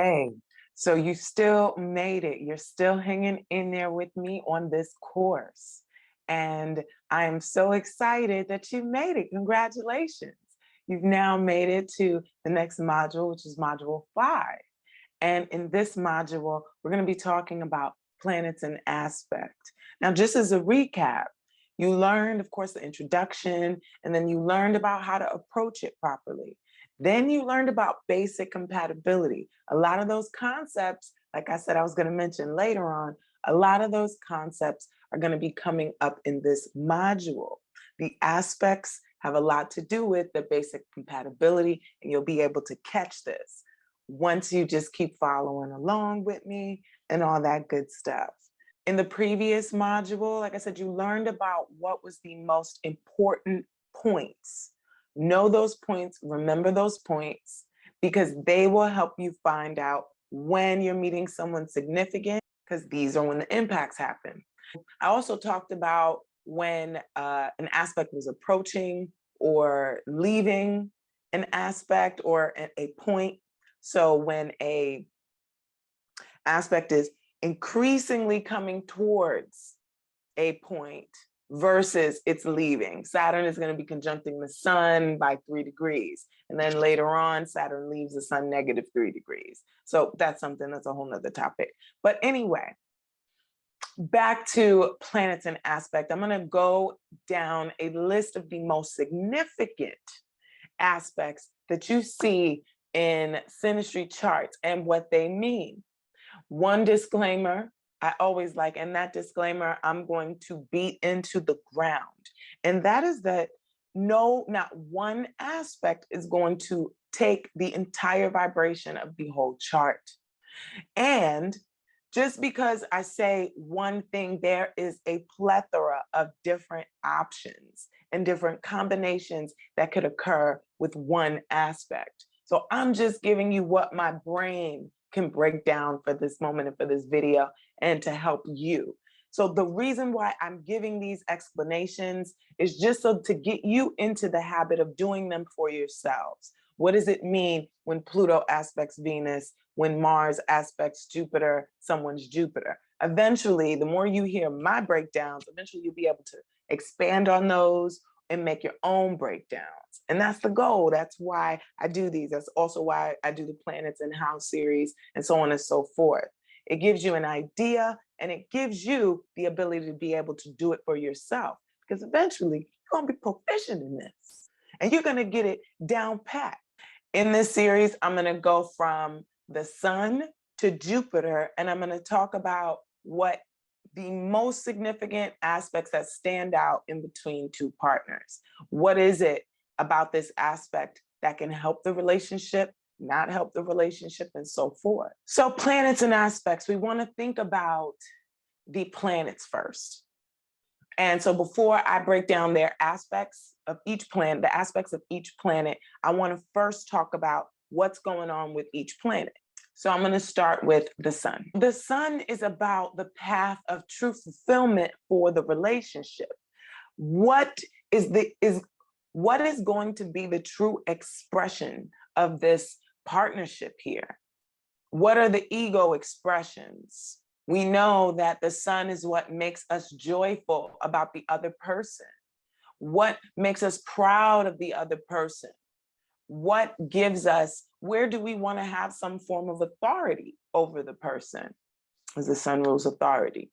Hey, so you still made it. You're still hanging in there with me on this course. And I am so excited that you made it. Congratulations. You've now made it to the next module, which is module 5. And in this module, we're going to be talking about planets and aspect. Now, just as a recap, you learned, of course, the introduction, and then you learned about how to approach it properly. Then you learned about basic compatibility. A lot of those concepts, like I said, I was going to mention later on, a lot of those concepts are going to be coming up in this module. The aspects have a lot to do with the basic compatibility, and you'll be able to catch this once you just keep following along with me and all that good stuff. In the previous module, like I said, you learned about what was the most important points. Know those points, remember those points, because they will help you find out when you're meeting someone significant, because these are when the impacts happen. I also talked about when an aspect was approaching or leaving an aspect or a point. So when a aspect is increasingly coming towards a point versus it's leaving. Saturn is going to be conjuncting the sun by 3 degrees. And then later on, Saturn leaves the sun -3 degrees. So that's something that's a whole nother topic. But anyway, back to planets and aspect. I'm going to go down a list of the most significant aspects that you see in synastry charts and what they mean. One disclaimer I always like, and that disclaimer I'm going to beat into the ground, and that is that no, not one aspect is going to take the entire vibration of the whole chart. And just because I say one thing, there is a plethora of different options and different combinations that could occur with one aspect. So I'm just giving you what my brain can break down for this moment and for this video and to help you. So the reason why I'm giving these explanations is just so to get you into the habit of doing them for yourselves. What does it mean when Pluto aspects Venus, when Mars aspects Jupiter, someone's Jupiter? Eventually, the more you hear my breakdowns, eventually you'll be able to expand on those and make your own breakdowns. And that's the goal. That's why I do these. That's also why I do the Planets and House series and so on and so forth. It gives you an idea and it gives you the ability to be able to do it for yourself, because eventually you're going to be proficient in this and you're going to get it down pat. In this series, I'm going to go from the sun to Jupiter, and I'm going to talk about what the most significant aspects that stand out in between two partners. What is it about this aspect that can help the relationship, not help the relationship, and so forth? So planets and aspects, we want to think about the planets first. And so before I break down their aspects of each planet, the aspects of each planet, I want to first talk about what's going on with each planet. So I'm going to start with the sun. The sun is about the path of true fulfillment for the relationship. What is going to be the true expression of this partnership here? What are the ego expressions? We know that the sun is what makes us joyful about the other person. What makes us proud of the other person? What gives us, where do we want to have some form of authority over the person? As the sun rules authority.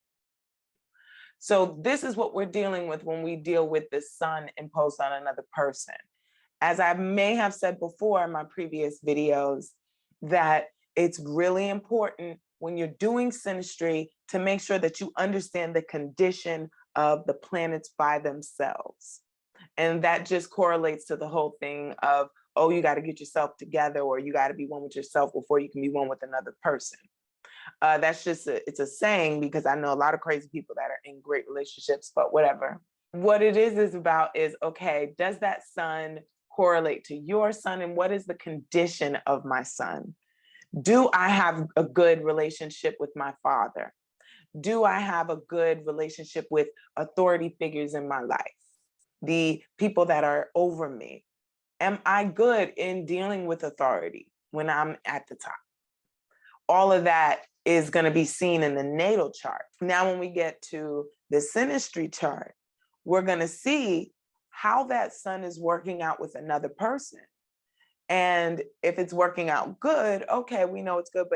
So this is what we're dealing with when we deal with the sun imposed on another person. As I may have said before in my previous videos, that it's really important when you're doing synastry to make sure that you understand the condition of the planets by themselves. And that just correlates to the whole thing of, oh, you got to get yourself together, or you got to be one with yourself before you can be one with another person. That's just, it's a saying, because I know a lot of crazy people that are in great relationships, but whatever. What it is about is, okay, does that sun correlate to your sun, and what is the condition of my sun? Do I have a good relationship with my father? Do I have a good relationship with authority figures in my life? The people that are over me? Am I good in dealing with authority when I'm at the top? all of that is going to be seen in the natal chart. Now, when we get to the synastry chart, we're going to see how that sun is working out with another person. And if it's working out good, okay, we know it's good.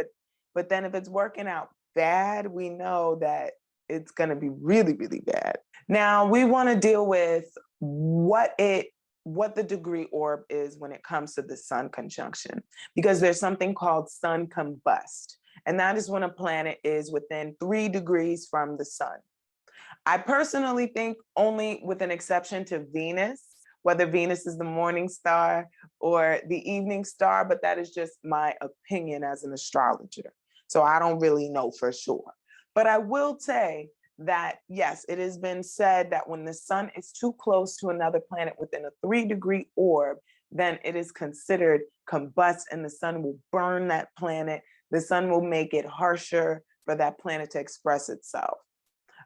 But then if it's working out bad, we know that it's going to be really, really bad. Now, we want to deal with what the degree orb is when it comes to the sun conjunction, because there's something called sun combust. And that is when a planet is within 3 degrees from the sun. I personally think, only with an exception to Venus, whether Venus is the morning star or the evening star, but that is just my opinion as an astrologer. So I don't really know for sure. But I will say that, yes, it has been said that when the sun is too close to another planet within a 3-degree orb, then it is considered combust, and the sun will burn that planet. The sun will make it harsher for that planet to express itself.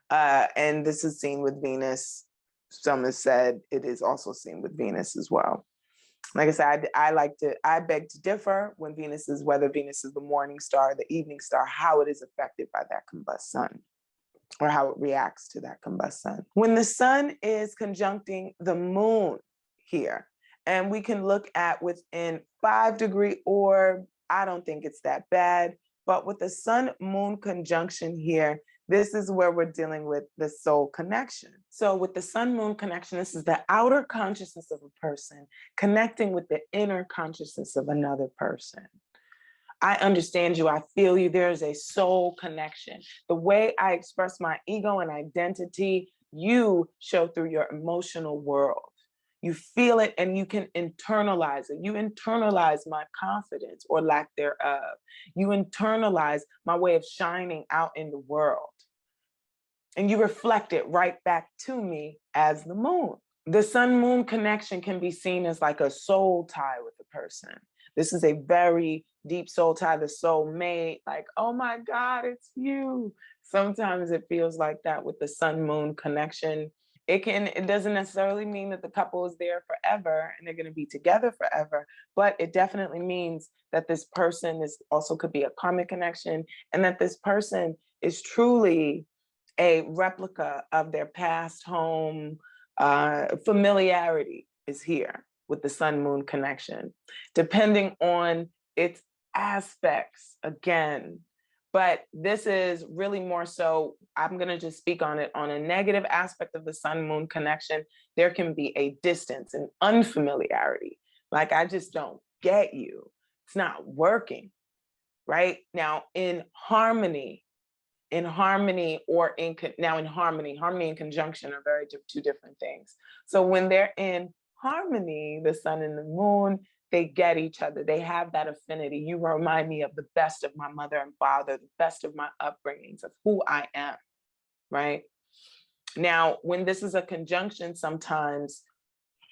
And this is seen with Venus. Some have said it is also seen with Venus as well. Like I said, I beg to differ when whether Venus is the morning star, the evening star, how it is affected by that combust sun, or how it reacts to that combust sun. When the sun is conjuncting the moon here, and we can look at within 5-degree orb, I don't think it's that bad. But with the sun-moon conjunction here, this is where we're dealing with the soul connection. So with the sun-moon connection, this is the outer consciousness of a person connecting with the inner consciousness of another person. I understand you, I feel you, there's a soul connection. The way I express my ego and identity, you show through your emotional world. You feel it and you can internalize it. You internalize my confidence or lack thereof. You internalize my way of shining out in the world. And you reflect it right back to me as the moon. The sun-moon connection can be seen as like a soul tie with a person. This is a very deep soul tie, the soul mate, like, oh my God, it's you. Sometimes it feels like that with the sun-moon connection. It doesn't necessarily mean that the couple is there forever and they're going to be together forever, but it definitely means that this person also could be a karmic connection, and that this person is truly a replica of their past home. Familiarity is here with the sun-moon connection, depending on its aspects again. But this is really more so, I'm going to just speak on it. On a negative aspect of the sun-moon connection, there can be a distance, an unfamiliarity. Like, I just don't get you. It's not working, right? Now, in harmony and conjunction are two different things. So when they're in harmony, the sun and the moon, they get each other. They have that affinity. You remind me of the best of my mother and father, the best of my upbringings, of who I am, right? Now, when this is a conjunction, sometimes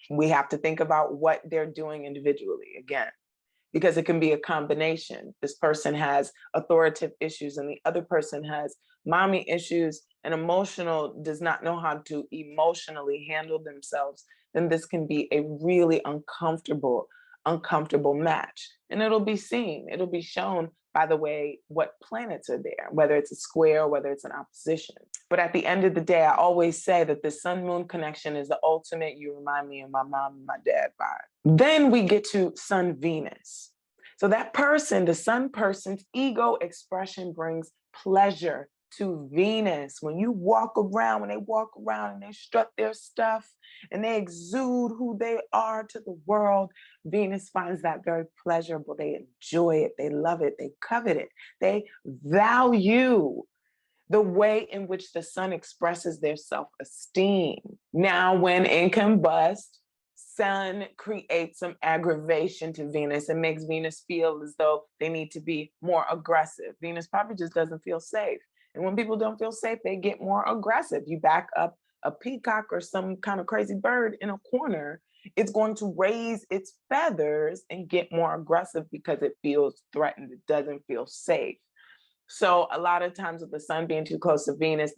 we have to think about what they're doing individually again, because it can be a combination. This person has authoritative issues and the other person has mommy issues and does not know how to emotionally handle themselves. Then this can be a really uncomfortable match. And it'll be seen, it'll be shown by the way what planets are there, whether it's a square or whether it's an opposition. But at the end of the day, I always say that the sun-moon connection is the ultimate, you remind me of my mom and my dad vibe. Then we get to Sun-Venus. So that person, the sun person's ego expression brings pleasure to Venus. When they walk around and they strut their stuff and they exude who they are to the world, Venus finds that very pleasurable. They enjoy it, they love it, they covet it, they value the way in which the sun expresses their self-esteem. Now, when in combust, sun creates some aggravation to Venus and makes Venus feel as though they need to be more aggressive. Venus probably just doesn't feel safe. And when people don't feel safe, they get more aggressive. You back up a peacock or some kind of crazy bird in a corner, it's going to raise its feathers and get more aggressive because it feels threatened. It doesn't feel safe. So a lot of times with the sun being too close to Venus,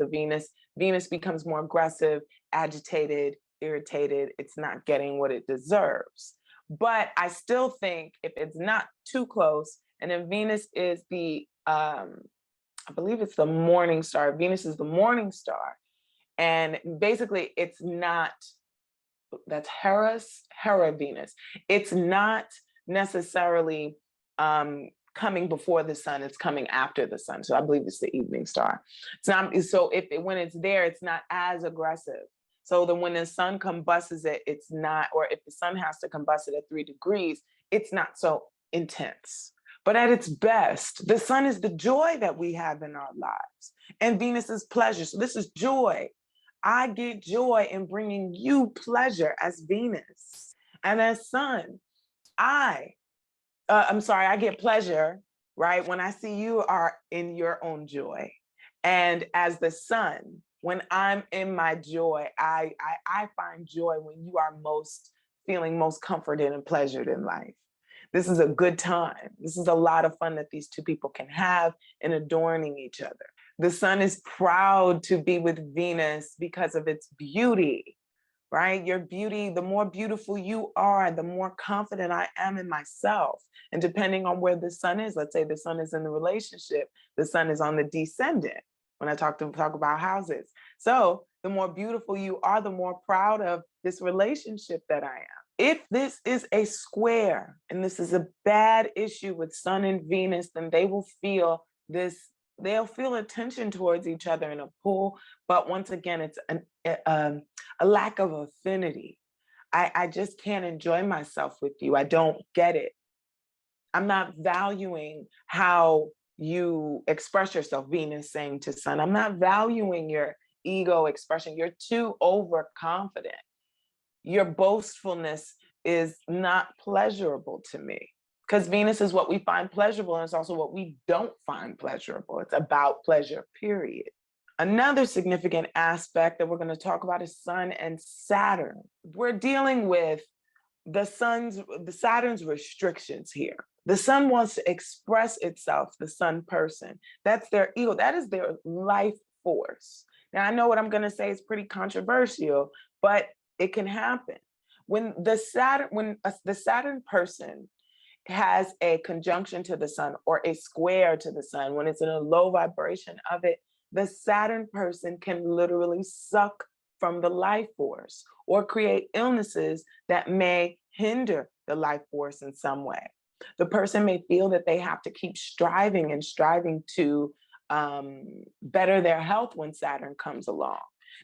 Venus becomes more aggressive, agitated, irritated. It's not getting what it deserves. But I still think if it's not too close And then Venus is I believe it's the morning star. Venus is the morning star. And basically it's not, that's Hera Venus. It's not necessarily coming before the sun, it's coming after the sun. So I believe it's the evening star. It's not, so when it's there, it's not as aggressive. So then when the sun combusts it, it's not, or if the sun has to combust it at 3 degrees, it's not so intense. But at its best, the sun is the joy that we have in our lives, and Venus is pleasure. So this is joy. I get joy in bringing you pleasure as Venus. And as sun, I get pleasure, right? When I see you are in your own joy. And as the sun, when I'm in my joy, I find joy when you are feeling most comforted and pleasured in life. This is a good time. This is a lot of fun that these two people can have in adorning each other. The sun is proud to be with Venus because of its beauty, right? Your beauty, the more beautiful you are, the more confident I am in myself. And depending on where the sun is, let's say the sun is in the relationship, the sun is on the descendant when I talk about houses. So the more beautiful you are, the more proud of this relationship that I am. If this is a square and this is a bad issue with Sun and Venus, then they will feel this, they'll feel a tension towards each other in a pull. But once again, it's a lack of affinity. I just can't enjoy myself with you. I don't get it. I'm not valuing how you express yourself, Venus saying to Sun. I'm not valuing your ego expression. You're too overconfident. Your boastfulness is not pleasurable to me, because Venus is what we find pleasurable, and it's also what we don't find pleasurable. It's about pleasure, period. Another significant aspect that we're going to talk about is Sun and Saturn. We're dealing with the Saturn's restrictions here. The sun wants to express itself, the sun person. That's their ego. That is their life force. Now, I know what I'm going to say is pretty controversial, but it can happen. When the Saturn person has a conjunction to the sun or a square to the sun, when it's in a low vibration of it, the Saturn person can literally suck from the life force or create illnesses that may hinder the life force in some way. The person may feel that they have to keep striving to better their health when Saturn comes along.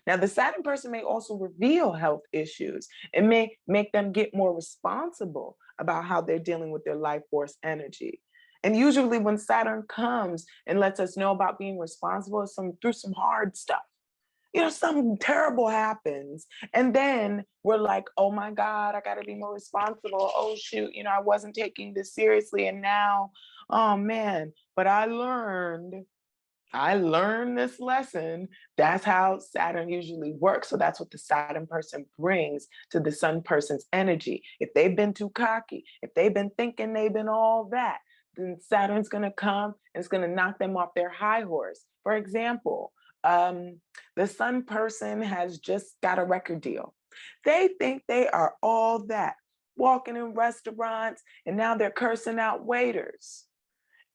Now, the Saturn person may also reveal health issues. It may make them get more responsible about how they're dealing with their life force energy. And usually when Saturn comes and lets us know about being responsible, through some hard stuff. Something terrible happens. And then we're like, oh my God, I gotta be more responsible. Oh shoot, I wasn't taking this seriously. And now, oh man, but I learned this lesson. That's how Saturn usually works. So that's what the Saturn person brings to the Sun person's energy. If they've been too cocky, if they've been thinking they've been all that, then Saturn's gonna come and it's gonna knock them off their high horse. For example, the Sun person has just got a record deal. They think they are all that, walking in restaurants, and now they're cursing out waiters.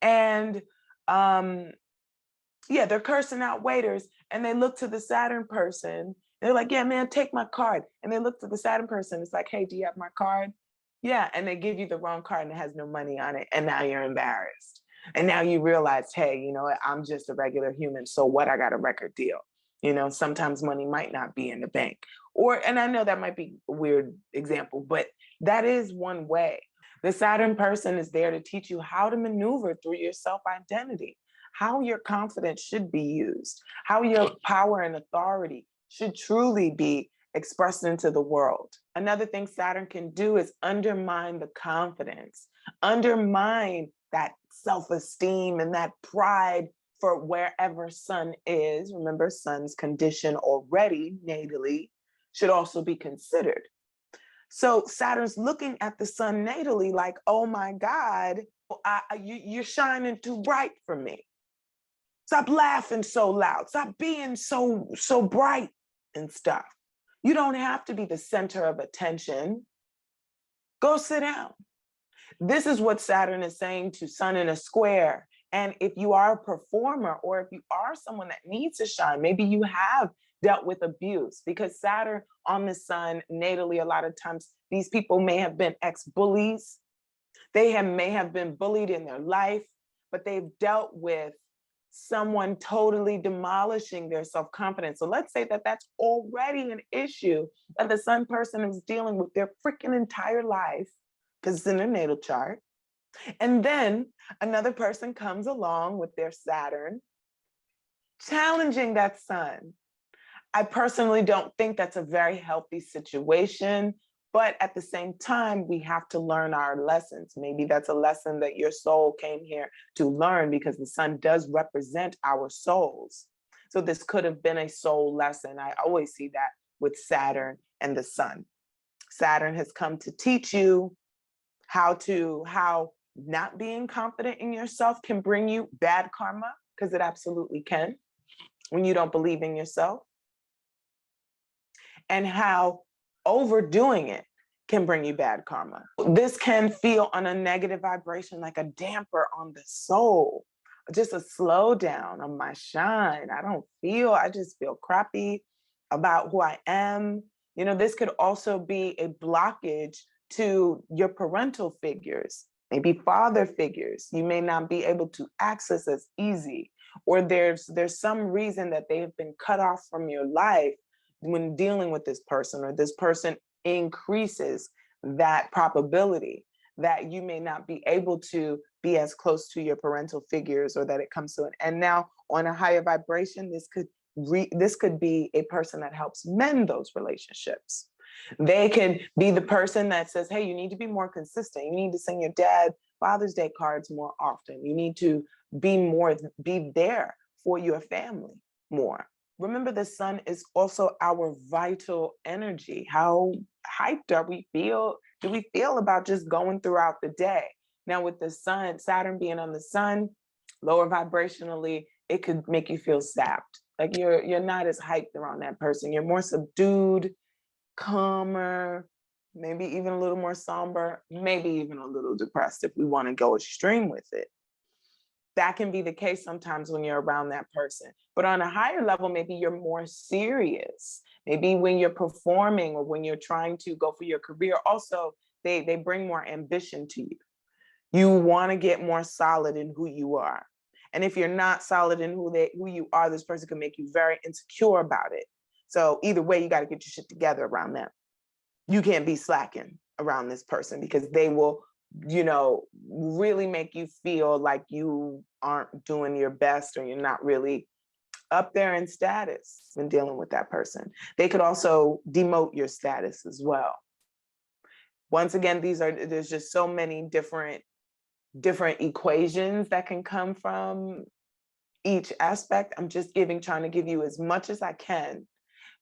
And they're cursing out waiters, and they look to the Saturn person. They're like, yeah, man, take my card. And they look to the Saturn person. It's like, hey, do you have my card? Yeah. And they give you the wrong card and it has no money on it. And now you're embarrassed. And now you realize, hey, you know what? I'm just a regular human. So what? I got a record deal. Sometimes money might not be in the bank. And I know that might be a weird example, but that is one way. The Saturn person is there to teach you how to maneuver through your self-identity, how your confidence should be used, how your power and authority should truly be expressed into the world. Another thing Saturn can do is undermine the confidence, undermine that self-esteem and that pride for wherever Sun is. Remember, Sun's condition already natally should also be considered. So Saturn's looking at the Sun natally like, oh my God, you're shining too bright for me. Stop laughing so loud. Stop being so bright and stuff. You don't have to be the center of attention. Go sit down. This is what Saturn is saying to Sun in a square. And if you are a performer, or if you are someone that needs to shine, maybe you have dealt with abuse, because Saturn on the Sun natally, a lot of times these people may have been ex-bullies. May have been bullied in their life, but they've dealt with someone totally demolishing their self-confidence. So let's say that that's already an issue that the Sun person is dealing with their freaking entire life, because it's in their natal chart. And then another person comes along with their Saturn, challenging that Sun. I personally don't think that's a very healthy situation, but at the same time, we have to learn our lessons. Maybe that's a lesson that your soul came here to learn, because the Sun does represent our souls. So this could have been a soul lesson. I always see that with Saturn and the Sun. Saturn has come to teach you how not being confident in yourself can bring you bad karma, because it absolutely can when you don't believe in yourself, and how overdoing it can bring you bad karma. This can feel on a negative vibration like a damper on the soul, just a slowdown on my shine. I just feel crappy about who I am. You know, this could also be a blockage to your parental figures, maybe father figures. You may not be able to access as easy, or there's some reason that they have been cut off from your life when dealing with this person, or this person increases that probability that you may not be able to be as close to your parental figures, or that it comes to an end. Now, on a higher vibration, this could be a person that helps mend those relationships. They can be the person that says, hey, you need to be more consistent. You need to send your dad Father's Day cards more often. You need to be there for your family more. Remember, the Sun is also our vital energy. How hyped do we feel about just going throughout the day? Now, with the Sun, Saturn being on the Sun, lower vibrationally, it could make you feel sapped. Like you're not as hyped around that person. You're more subdued, calmer, maybe even a little more somber, maybe even a little depressed if we want to go extreme with it. That can be the case sometimes when you're around that person. But on a higher level, maybe you're more serious. Maybe when you're performing, or when you're trying to go for your career, also, they bring more ambition to you. You want to get more solid in who you are. And if you're not solid in who you are, this person can make you very insecure about it. So either way, you got to get your shit together around them. You can't be slacking around this person, because they will, really make you feel like you aren't doing your best, or you're not really up there in status when dealing with that person. They could also demote your status as well. Once again, there's just so many different equations that can come from each aspect. I'm just trying to give you as much as I can,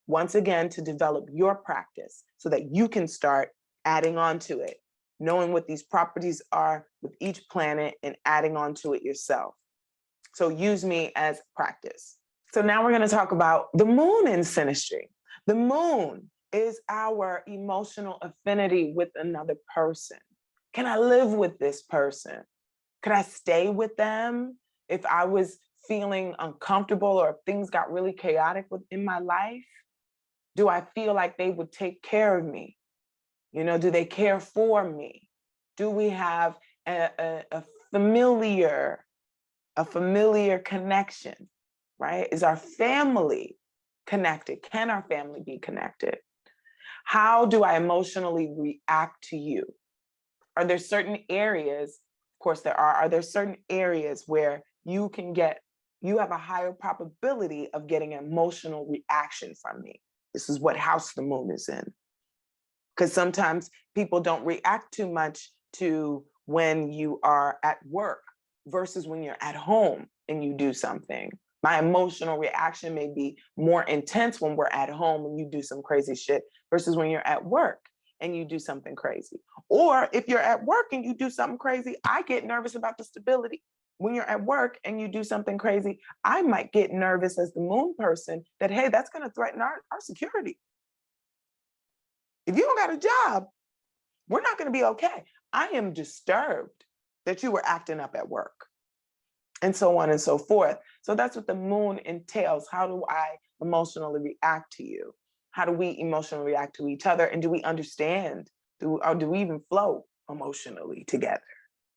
once again, to develop your practice so that you can start adding on to it, knowing what these properties are with each planet and adding on to it yourself. So use me as practice. So now we're going to talk about the moon in synastry. The moon is our emotional affinity with another person. Can I live with this person? Could I stay with them if I was feeling uncomfortable, or if things got really chaotic in my life? Do I feel like they would take care of me? Do they care for me? Do we have a familiar connection, right? Is our family connected? Can our family be connected? How do I emotionally react to you? Are there certain areas, of course there are there certain areas where you have a higher probability of getting an emotional reaction from me? This is what house the moon is in. Because sometimes people don't react too much to when you are at work versus when you're at home and you do something. My emotional reaction may be more intense when we're at home and you do some crazy shit versus when you're at work and you do something crazy. Or if you're at work and you do something crazy, I get nervous about the stability. When you're at work and you do something crazy, I might get nervous as the moon person that, hey, that's going to threaten our security. If you don't got a job, we're not going to be okay. I am disturbed that you were acting up at work, and so on and so forth. So that's what the moon entails. How do I emotionally react to you? How do we emotionally react to each other? And do we understand? Or do we even flow emotionally together?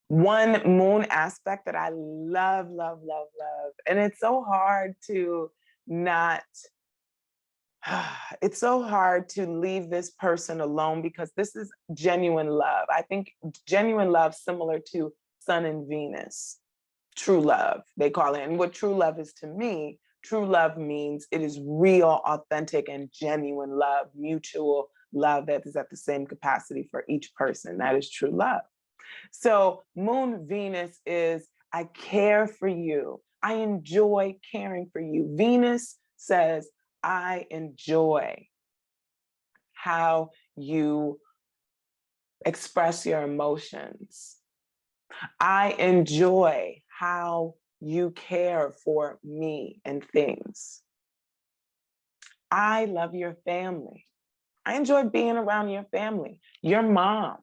One moon aspect that I love, love, love, love, and it's so hard to not, it's so hard to leave this person alone because this is genuine love. I think genuine love, similar to Sun and Venus, true love, they call it. And what true love is to me, true love means it is real, authentic, and genuine love, mutual love that is at the same capacity for each person. That is true love. So Moon Venus is, I care for you. I enjoy caring for you. Venus says, I enjoy how you express your emotions. I enjoy how you care for me and things. I love your family. I enjoy being around your family. Your mom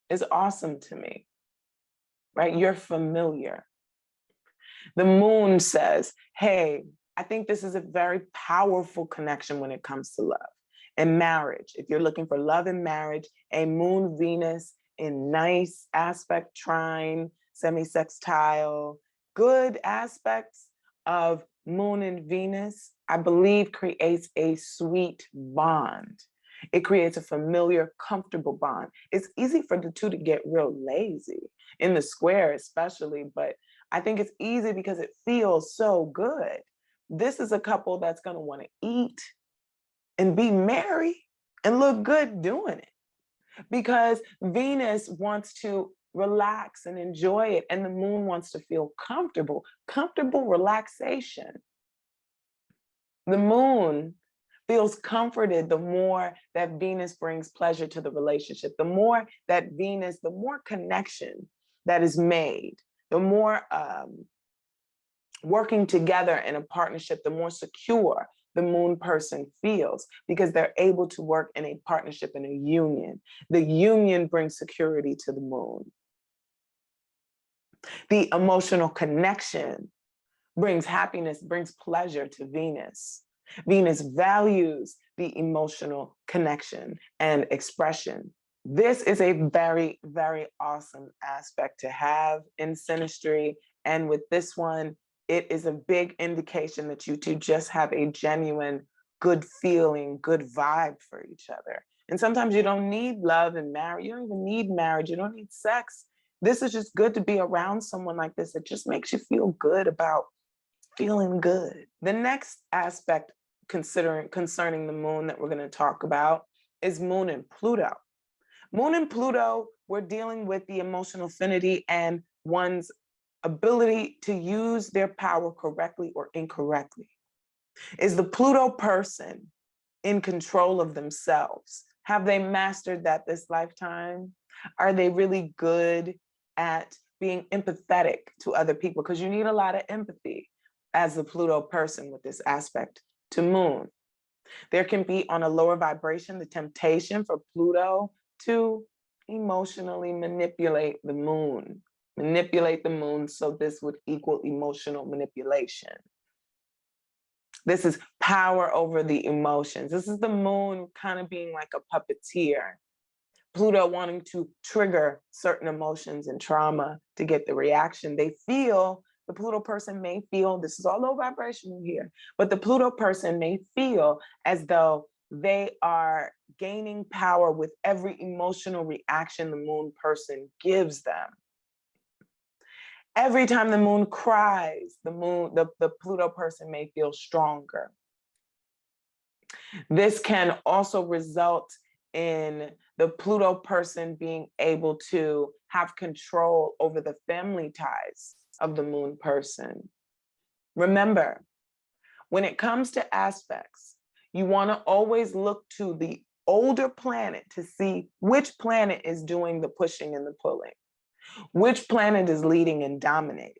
is awesome to me, right? You're familiar. The moon says, hey, I think this is a very powerful connection when it comes to love and marriage. If you're looking for love and marriage, a moon Venus in nice aspect trine, semi-sextile, good aspects of moon and Venus, I believe creates a sweet bond. It creates a familiar, comfortable bond. It's easy for the two to get real lazy in the square, especially, but I think it's easy because it feels so good. This is a couple that's going to want to eat and be merry and look good doing it because Venus wants to relax and enjoy it, and the moon wants to feel comfortable, comfortable relaxation. The moon feels comforted the more that Venus brings pleasure to the relationship, the more that Venus, the more connection that is made, the more working together in a partnership, the more secure the moon person feels because they're able to work in a partnership, in a union. The union brings security to the moon. The emotional connection brings happiness, brings pleasure to Venus. Venus values the emotional connection and expression. This is a very, very awesome aspect to have in synastry. And with this one, it is a big indication that you two just have a genuine, good feeling, good vibe for each other. And sometimes you don't need love and marriage. You don't even need marriage. You don't need sex. This is just good to be around someone like this. It just makes you feel good about feeling good. The next aspect concerning the moon that we're going to talk about is Moon and Pluto. Moon and Pluto, we're dealing with the emotional affinity and one's ability to use their power correctly or incorrectly. Is the Pluto person in control of themselves? Have they mastered that this lifetime? Are they really good at being empathetic to other people? Because you need a lot of empathy as the Pluto person with this aspect to Moon. There can be on a lower vibration, the temptation for Pluto to emotionally manipulate the moon so this would equal emotional manipulation. This is power over the emotions. This is the moon kind of being like a puppeteer. Pluto wanting to trigger certain emotions and trauma to get the reaction they feel. The Pluto person may feel, this is all low vibrational here, but the Pluto person may feel as though they are gaining power with every emotional reaction the moon person gives them. Every time the moon cries, the Pluto person may feel stronger. This can also result in the Pluto person being able to have control over the family ties of the moon person. Remember, when it comes to aspects, you want to always look to the older planet to see which planet is doing the pushing and the pulling, which planet is leading and dominating.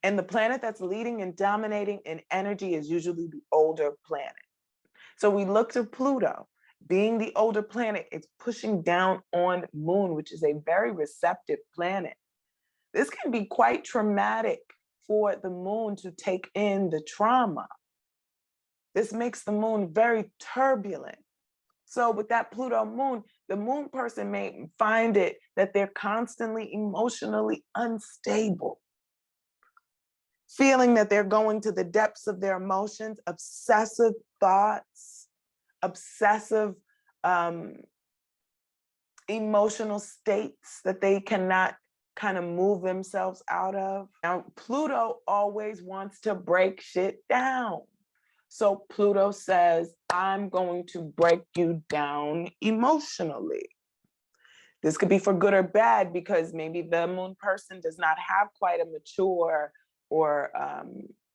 And the planet that's leading and dominating in energy is usually the older planet. So we look to Pluto. Being the older planet, it's pushing down on Moon, which is a very receptive planet. This can be quite traumatic for the Moon to take in the trauma. This makes the Moon very turbulent. So with that Pluto Moon, the Moon person may find it that they're constantly emotionally unstable, feeling that they're going to the depths of their emotions, obsessive thoughts, obsessive emotional states that they cannot kind of move themselves out of. Now, Pluto always wants to break shit down. So Pluto says, I'm going to break you down emotionally. This could be for good or bad, because maybe the Moon person does not have quite a mature or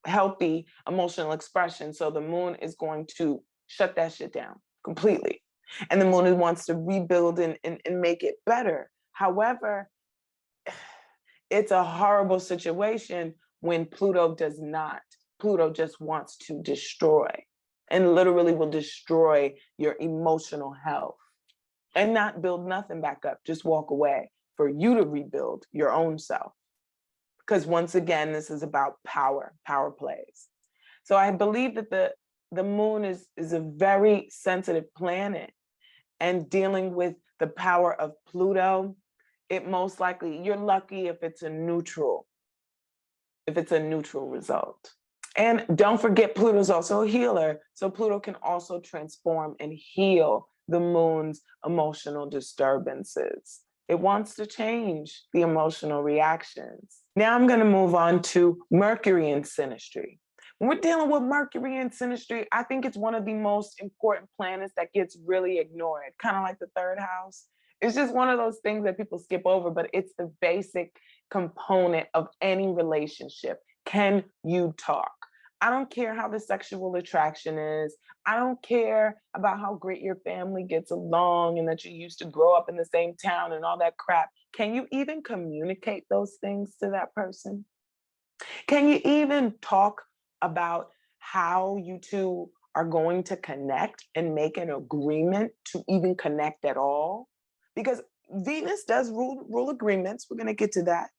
healthy emotional expression. So the Moon is going to shut that shit down completely. And the Moon wants to rebuild and make it better. However, it's a horrible situation when Pluto does not. Pluto just wants to destroy, and literally will destroy your emotional health and not build nothing back up, just walk away for you to rebuild your own self. Because once again, this is about power plays. So I believe that the Moon is a very sensitive planet, and dealing with the power of Pluto, it most likely, you're lucky if it's a neutral result. And don't forget, Pluto's also a healer. So Pluto can also transform and heal the Moon's emotional disturbances. It wants to change the emotional reactions. Now I'm going to move on to Mercury in synastry. When we're dealing with Mercury in synastry, I think it's one of the most important planets that gets really ignored, kind of like the third house. It's just one of those things that people skip over, but it's the basic component of any relationship. Can you talk? I don't care how the sexual attraction is. I don't care about how great your family gets along and that you used to grow up in the same town and all that crap. Can you even communicate those things to that person? Can you even talk about how you two are going to connect and make an agreement to even connect at all? Because Venus does rule agreements. We're going to get to that.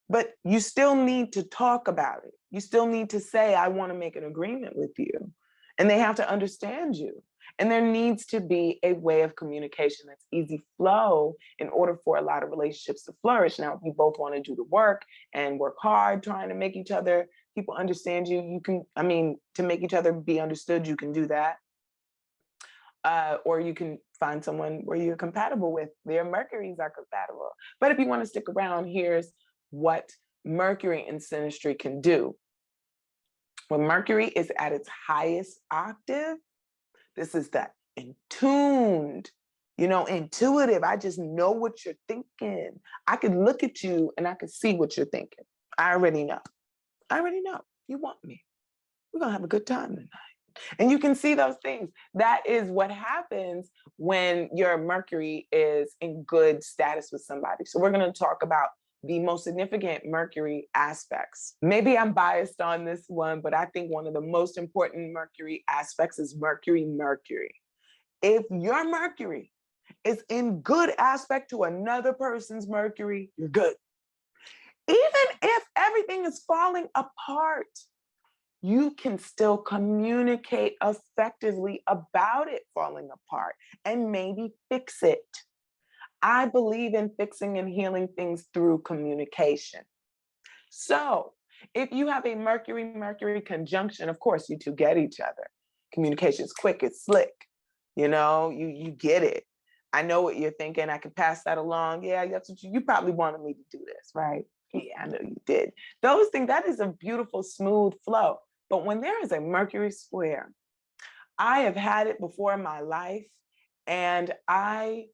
But you still need to talk about it. You still need to say, I want to make an agreement with you. And they have to understand you. And there needs to be a way of communication that's easy flow in order for a lot of relationships to flourish. Now, if you both want to do the work and work hard trying to make each other, people understand you, you can, I mean, to make each other be understood, you can do that. Or you can find someone where you're compatible with. Their Mercuries are compatible. But if you want to stick around, here's what Mercury in synastry can do. When Mercury is at its highest octave, this is the intuned, intuitive. I just know what you're thinking. I can look at you and I can see what you're thinking. I already know. You want me. We're going to have a good time tonight. And you can see those things. That is what happens when your Mercury is in good status with somebody. So we're going to talk about the most significant Mercury aspects. Maybe I'm biased on this one, but I think one of the most important Mercury aspects is Mercury. If your Mercury is in good aspect to another person's Mercury, you're good. Even if everything is falling apart, you can still communicate effectively about it falling apart and maybe fix it. I believe in fixing and healing things through communication. So if you have a Mercury conjunction, of course, you two get each other. Communication is quick, it's slick. You get it. I know what you're thinking. I can pass that along. Yeah, that's what you probably wanted me to do this, right? Yeah, I know you did. Those things, that is a beautiful, smooth flow. But when there is a Mercury square, I have had it before in my life, and I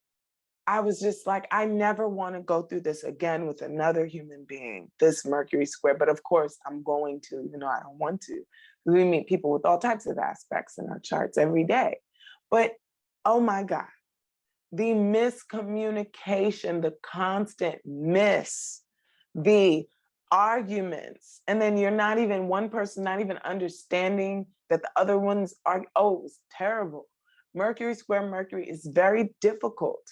was just like, I never want to go through this again with another human being, this Mercury square. But of course, I'm going to, I don't want to. We meet people with all types of aspects in our charts every day. But oh my God, the miscommunication, the constant the arguments, and then you're not even one person, not even understanding that the other ones are, oh, it was terrible. Mercury square Mercury is very difficult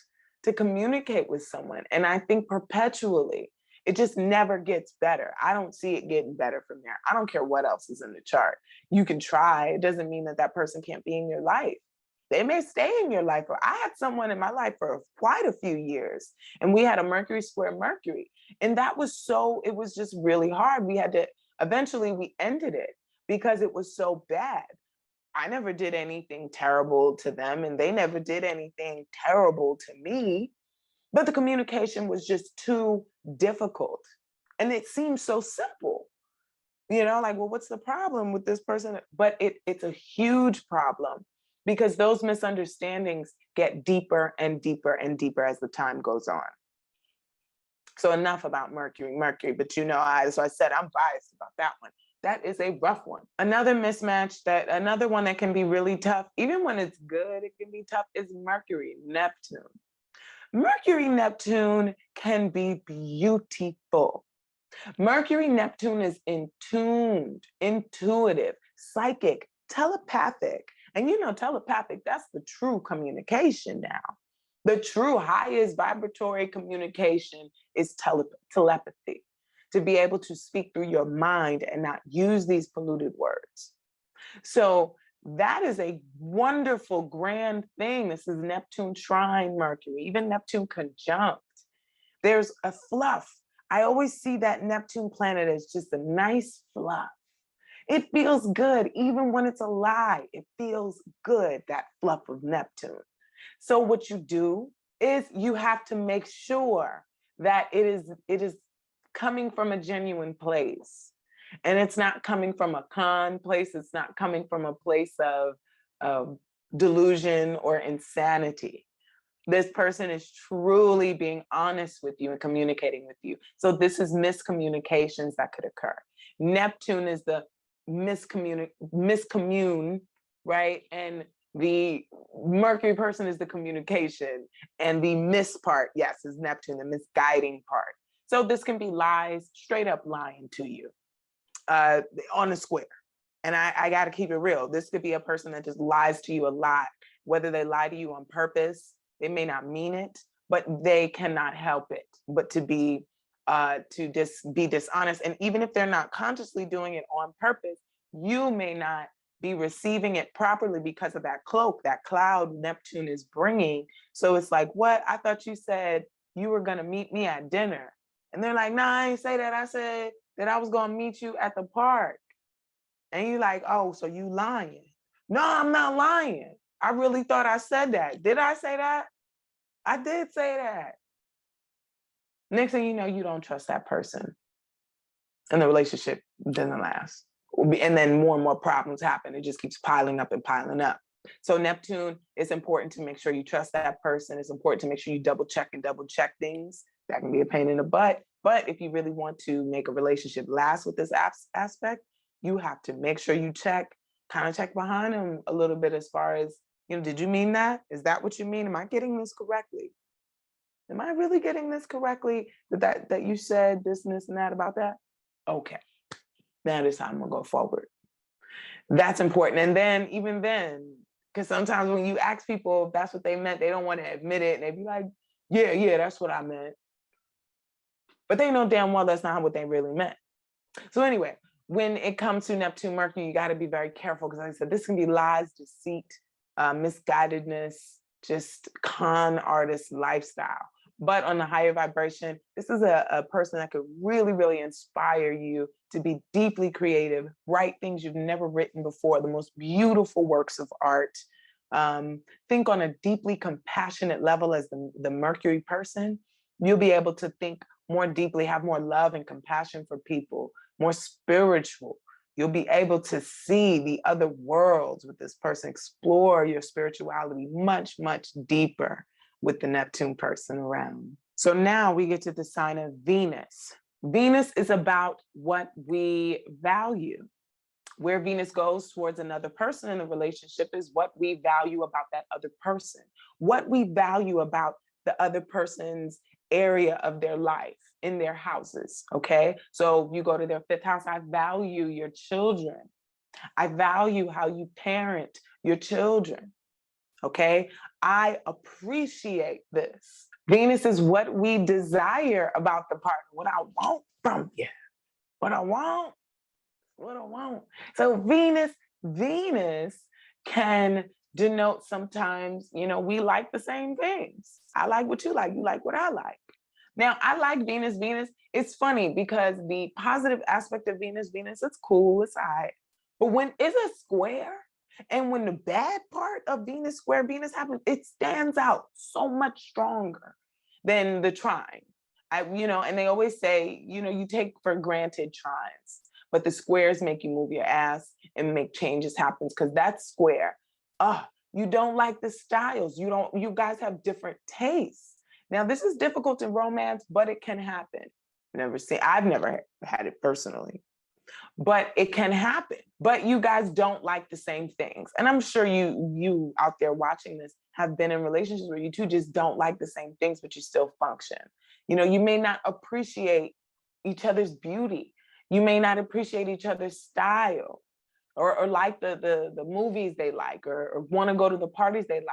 to communicate with someone. And I think perpetually, it just never gets better. I don't see it getting better from there. I don't care what else is in the chart. You can try. It doesn't mean that that person can't be in your life. They may stay in your life. Or I had someone in my life for quite a few years, and we had a Mercury square Mercury. And that was so, it was just really hard. We had to, eventually we ended it because it was so bad. I never did anything terrible to them, and they never did anything terrible to me. But the communication was just too difficult. And it seemed so simple, like, well, what's the problem with this person? But it's a huge problem because those misunderstandings get deeper and deeper and deeper as the time goes on. So enough about Mercury, but as I said, I'm biased about that one. That is a rough one. Another mismatch, another one that can be really tough, even when it's good, it can be tough, is Mercury, Neptune. Mercury, Neptune can be beautiful. Mercury, Neptune is intuitive, psychic, telepathic. And telepathic, that's the true communication now. The true highest vibratory communication is telepathy, to be able to speak through your mind and not use these polluted words. So that is a wonderful, grand thing. This is Neptune trine Mercury, even Neptune conjunct. There's a fluff. I always see that Neptune planet as just a nice fluff. It feels good, even when it's a lie. It feels good, that fluff of Neptune. So what you do is you have to make sure that it is coming from a genuine place. And it's not coming from a con place. It's not coming from a place of delusion or insanity. This person is truly being honest with you and communicating with you. So this is miscommunications that could occur. Neptune is the miscommune, right? And the Mercury person is the communication, and the miss part, yes, is Neptune, the misguiding part. So this can be lies, straight up lying to you on the square. And I got to keep it real. This could be a person that just lies to you a lot, whether they lie to you on purpose. They may not mean it, but they cannot help it but to be dishonest. And even if they're not consciously doing it on purpose, you may not be receiving it properly because of that cloak, that cloud Neptune is bringing. So it's like, what? I thought you said you were going to meet me at dinner. And they're like, nah, I ain't say that. I said that I was going to meet you at the park. And you're like, oh, so you lying. No, I'm not lying. I really thought I said that. Did I say that? I did say that. Next thing you know, you don't trust that person. And the relationship doesn't last. And then more and more problems happen. It just keeps piling up and piling up. So Neptune, it's important to make sure you trust that person. It's important to make sure you double check things. That can be a pain in the butt. But if you really want to make a relationship last with this aspect, you have to make sure you check behind them a little bit as far as, did you mean that? Is that what you mean? Am I getting this correctly? Am I really getting this correctly? That you said this and this and that about that? Okay, that is how I'm gonna go forward. That's important. And then, even then, because sometimes when you ask people if that's what they meant, they don't want to admit it. And they be like, yeah, that's what I meant. But they know damn well that's not what they really meant. So anyway, when it comes to Neptune Mercury, you got to be very careful because, like I said, this can be lies, deceit, misguidedness, just con artist lifestyle. But on the higher vibration, this is a person that could really, really inspire you to be deeply creative, write things you've never written before, the most beautiful works of art. Think on a deeply compassionate level as the Mercury person. You'll be able to think more deeply, have more love and compassion for people, more spiritual. You'll be able to see the other worlds with this person, explore your spirituality much, much deeper with the Neptune person around. So now we get to the sign of Venus. Venus is about what we value. Where Venus goes towards another person in the relationship is what we value about that other person, what we value about the other person's area of their life in their houses, okay? So you go to their fifth house, I value your children. I value how you parent your children. Okay, I appreciate this. Venus is what we desire about the partner, what I want from you, what I want, what I want. So Venus can denote sometimes, we like the same things. I like what you like what I like. Now, I like Venus. Venus, it's funny because the positive aspect of Venus, it's cool, it's all right. But when it's a square, and when the bad part of Venus square Venus happens, it stands out so much stronger than the trine. And they always say, you take for granted trines, but the squares make you move your ass and make changes happen because that's square. You don't like the styles. You guys have different tastes. Now, this is difficult in romance, but it can happen. I've never had it personally, but it can happen. But you guys don't like the same things. And I'm sure you out there watching this have been in relationships where you two just don't like the same things, but you still function. You may not appreciate each other's beauty. You may not appreciate each other's style or like the movies they like or want to go to the parties they like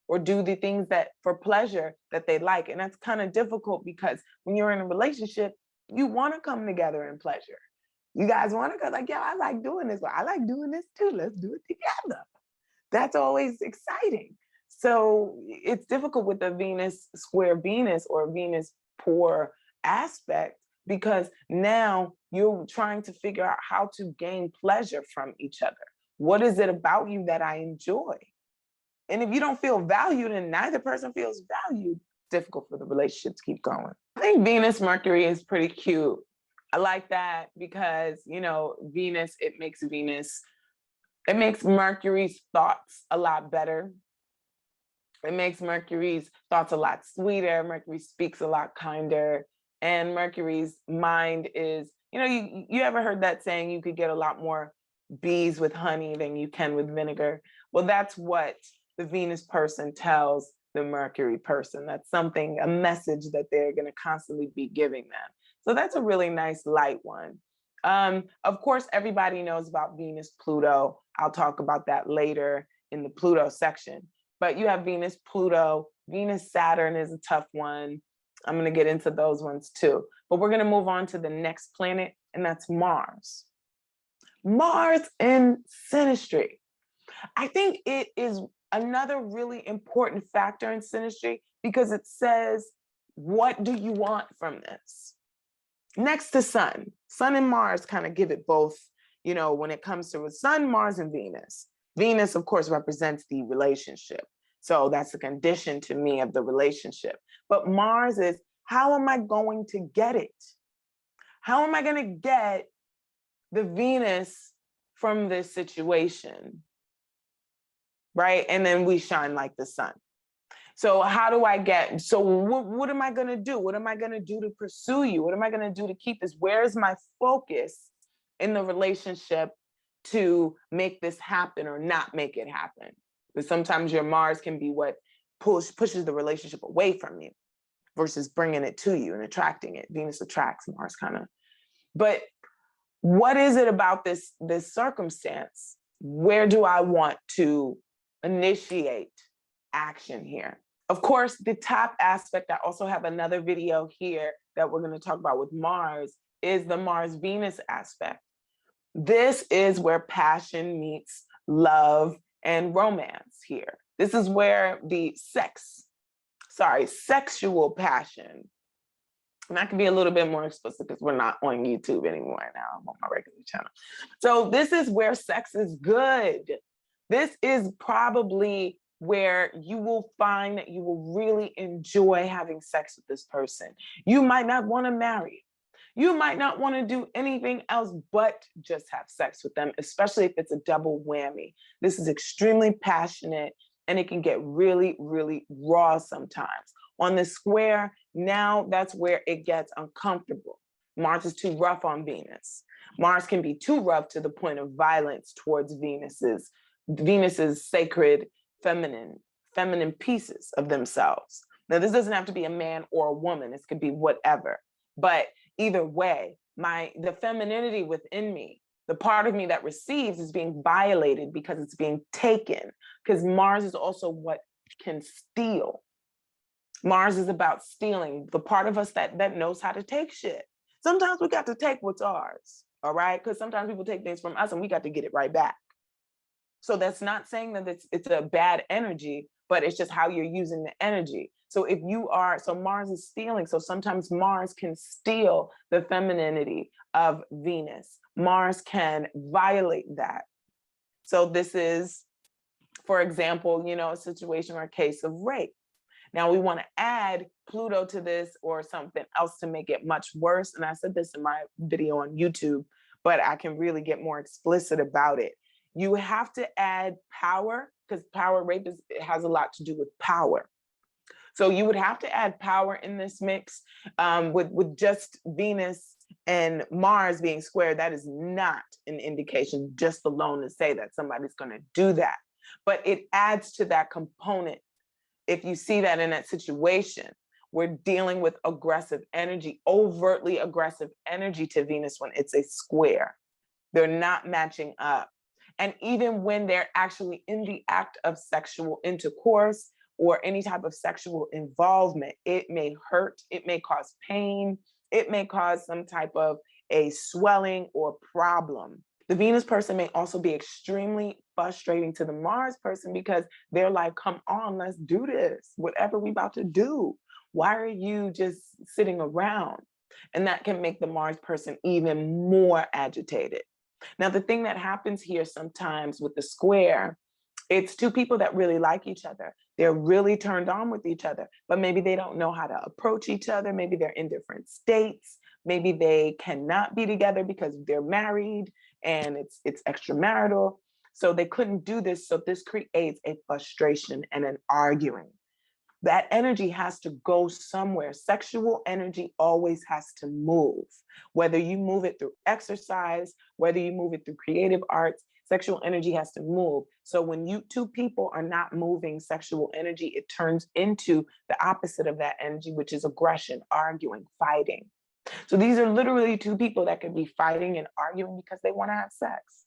or do the things that for pleasure that they like. And that's kind of difficult because when you're in a relationship, you want to come together in pleasure. You guys want to go like, yeah, I like doing this. Well, I like doing this too. Let's do it together. That's always exciting. So it's difficult with the Venus square Venus or Venus poor aspect because now you're trying to figure out how to gain pleasure from each other. What is it about you that I enjoy? And if you don't feel valued and neither person feels valued, it's difficult for the relationship to keep going. I think Venus Mercury is pretty cute. I like that because, Venus, it makes Mercury's thoughts a lot better. It makes Mercury's thoughts a lot sweeter. Mercury speaks a lot kinder. And Mercury's mind is, you ever heard that saying, you could get a lot more bees with honey than you can with vinegar? Well, that's what the Venus person tells the Mercury person. That's a message that they're going to constantly be giving them. So that's a really nice light one. Of course, everybody knows about Venus, Pluto. I'll talk about that later in the Pluto section. But you have Venus, Pluto, Venus, Saturn is a tough one. I'm going to get into those ones too. But we're going to move on to the next planet, and that's Mars. Mars in synastry. I think it is another really important factor in synastry because it says, what do you want from this? Next to Sun. Sun and Mars kind of give it both, when it comes to Sun, Mars, and Venus. Venus, of course, represents the relationship. So that's the condition to me of the relationship. But Mars is, how am I going to get it? How am I going to get the Venus from this situation? Right? And then we shine like the sun. So what am I going to do? What am I going to do to pursue you? What am I going to do to keep this? Where's my focus in the relationship to make this happen or not make it happen? Because sometimes your Mars can be what pushes the relationship away from you versus bringing it to you and attracting it. Venus attracts, Mars kind of. But what is it about this circumstance? Where do I want to initiate action here? Of course, the top aspect, I also have another video here that we're going to talk about with Mars, is the Mars-Venus aspect. This is where passion meets love and romance here. This is where the sexual passion, and I can be a little bit more explicit because we're not on YouTube anymore now. I'm on my regular channel. So this is where sex is good. This is probably where you will find that you will really enjoy having sex with this person. You might not want to marry. You might not want to do anything else but just have sex with them, especially if it's a double whammy. This is extremely passionate and it can get really, really raw sometimes. On the square, now that's where it gets uncomfortable. Mars is too rough on Venus. Mars can be too rough to the point of violence towards Venus's sacred feminine pieces of themselves. Now, this doesn't have to be a man or a woman. This could be whatever. But either way, the femininity within me, The part of me that receives is being violated because it's being taken, because Mars is also what can steal. Mars is about stealing, the part of us that knows how to take shit. Sometimes we got to take what's ours, all right? Because sometimes people take things from us and we got to get it right back. So that's not saying that it's a bad energy, but it's just how you're using the energy. So if you are, so Mars is stealing. So sometimes Mars can steal the femininity of Venus. Mars can violate that. So this is, for example, you know, a situation or a case of rape. Now we want to add Pluto to this or something else to make it much worse. And I said this in my video on YouTube, but I can really get more explicit about it. You have to add power, because power rape it has a lot to do with power. So you would have to add power in this mix. With just Venus and Mars being square, that is not an indication just alone to say that somebody's going to do that. But it adds to that component. If you see that in that situation, we're dealing with aggressive energy, overtly aggressive energy to Venus when it's a square. They're not matching up. And even when they're actually in the act of sexual intercourse or any type of sexual involvement, it may hurt, it may cause pain, it may cause some type of a swelling or problem. The Venus person may also be extremely frustrating to the Mars person because they're like, come on, let's do this. Whatever we about to do. Why are you just sitting around? And that can make the Mars person even more agitated. Now, the thing that happens here sometimes with the square, it's two people that really like each other. They're really turned on with each other, but maybe they don't know how to approach each other. Maybe they're in different states. Maybe they cannot be together because they're married and it's extramarital. So they couldn't do this. So this creates a frustration and an arguing. That energy has to go somewhere. Sexual energy always has to move. Whether you move it through exercise, whether you move it through creative arts, sexual energy has to move. So when you two people are not moving sexual energy, it turns into the opposite of that energy, which is aggression, arguing, fighting. So these are literally two people that could be fighting and arguing because they want to have sex.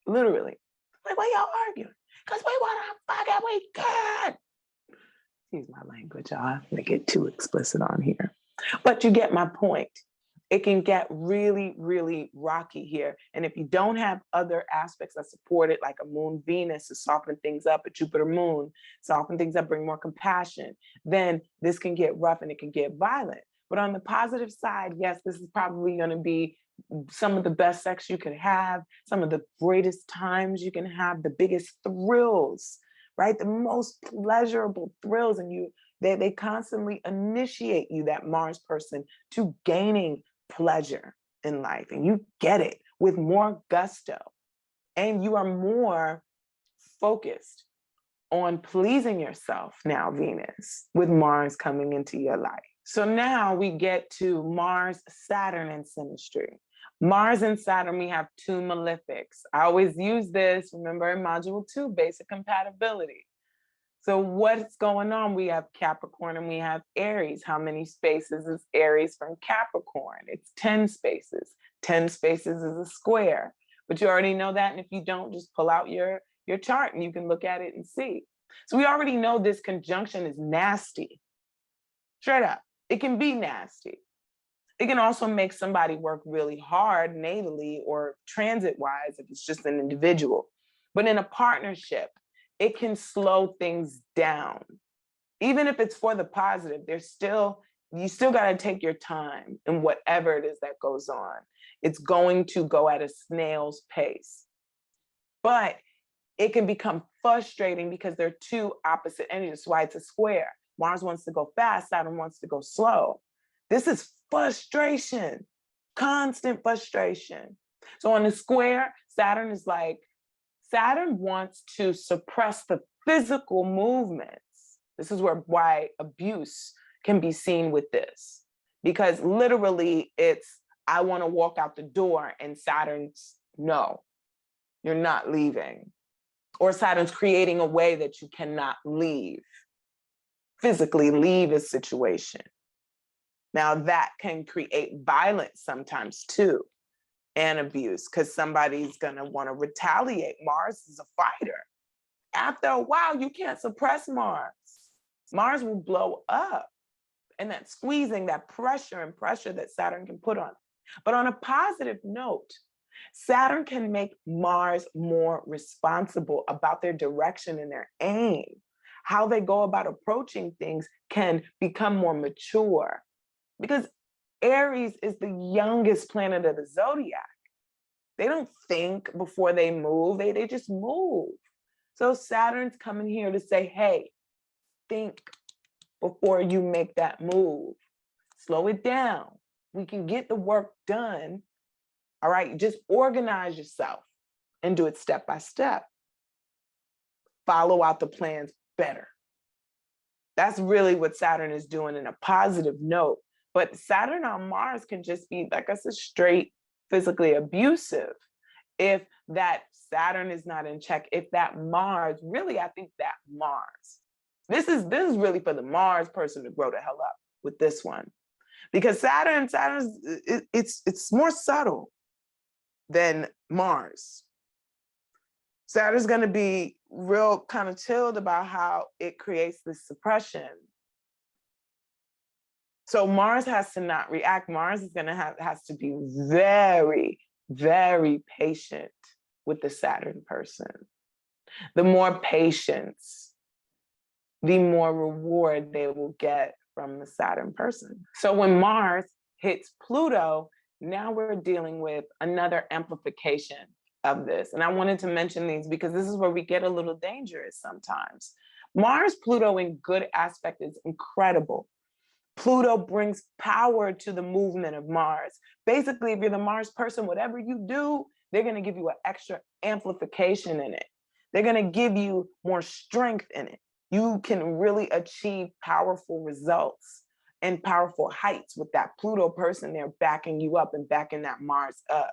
Literally. Like, why y'all arguing? Because we want to fuck and we can. Excuse my language, y'all. I'm gonna get too explicit on here. But you get my point. It can get really, really rocky here. And if you don't have other aspects that support it, like a moon Venus to soften things up, a Jupiter moon, soften things up, bring more compassion, then this can get rough and it can get violent. But on the positive side, yes, this is probably going to be some of the best sex you could have, some of the greatest times you can have, the biggest thrills, right? The most pleasurable thrills. And they constantly initiate you, that Mars person, to gaining pleasure in life. And you get it with more gusto. And you are more focused on pleasing yourself now, Venus, with Mars coming into your life. So now we get to Mars, Saturn, and synastry. Mars and Saturn, we have two malefics. I always use this, remember in module 2, basic compatibility. So what's going on? We have Capricorn and we have Aries. How many spaces is Aries from Capricorn? It's 10 spaces. 10 spaces is a square. But you already know that. And if you don't, just pull out your chart and you can look at it and see. So we already know this conjunction is nasty. Straight up. It can be nasty. It can also make somebody work really hard natally or transit-wise if it's just an individual. But in a partnership, it can slow things down. Even if it's for the positive, you still got to take your time in whatever it is that goes on. It's going to go at a snail's pace. But it can become frustrating because they're two opposite energies. That's why it's a square. Mars wants to go fast, Saturn wants to go slow. This is frustration, constant frustration. So on the square, Saturn is like, Saturn wants to suppress the physical movements. This is why abuse can be seen with this. Because literally it's, I want to walk out the door, and Saturn's, no, you're not leaving. Or Saturn's creating a way that you cannot leave, physically leave a situation. Now that can create violence sometimes too. and abuse because somebody's going to want to retaliate. Mars is a fighter. After a while, you can't suppress Mars. Mars will blow up. And that squeezing, that pressure and pressure that Saturn can put on it. But on a positive note, Saturn can make Mars more responsible about their direction and their aim. How they go about approaching things can become more mature because Aries is the youngest planet of the zodiac. They don't think before they move, they just move. So Saturn's coming here to say, hey, think before you make that move. Slow it down. We can get the work done. All right, just organize yourself and do it step by step. Follow out the plans better. That's really what Saturn is doing in a positive note. But Saturn on Mars can just be, like I said, straight physically abusive. If that Saturn is not in check, if that Mars, really, I think that Mars, this is really for the Mars person to grow the hell up with this one. Because Saturn's it's more subtle than Mars. Saturn's going to be real kind of chilled about how it creates this suppression. So Mars has to not react. Mars is going to has to be very, very patient with the Saturn person. The more patience, the more reward they will get from the Saturn person. So when Mars hits Pluto, now we're dealing with another amplification of this. And I wanted to mention these because this is where we get a little dangerous sometimes. Mars, Pluto in good aspect is incredible. Pluto brings power to the movement of Mars. Basically, if you're the Mars person, whatever you do, they're going to give you an extra amplification in it. They're going to give you more strength in it. You can really achieve powerful results and powerful heights with that Pluto person there backing you up and backing that Mars up.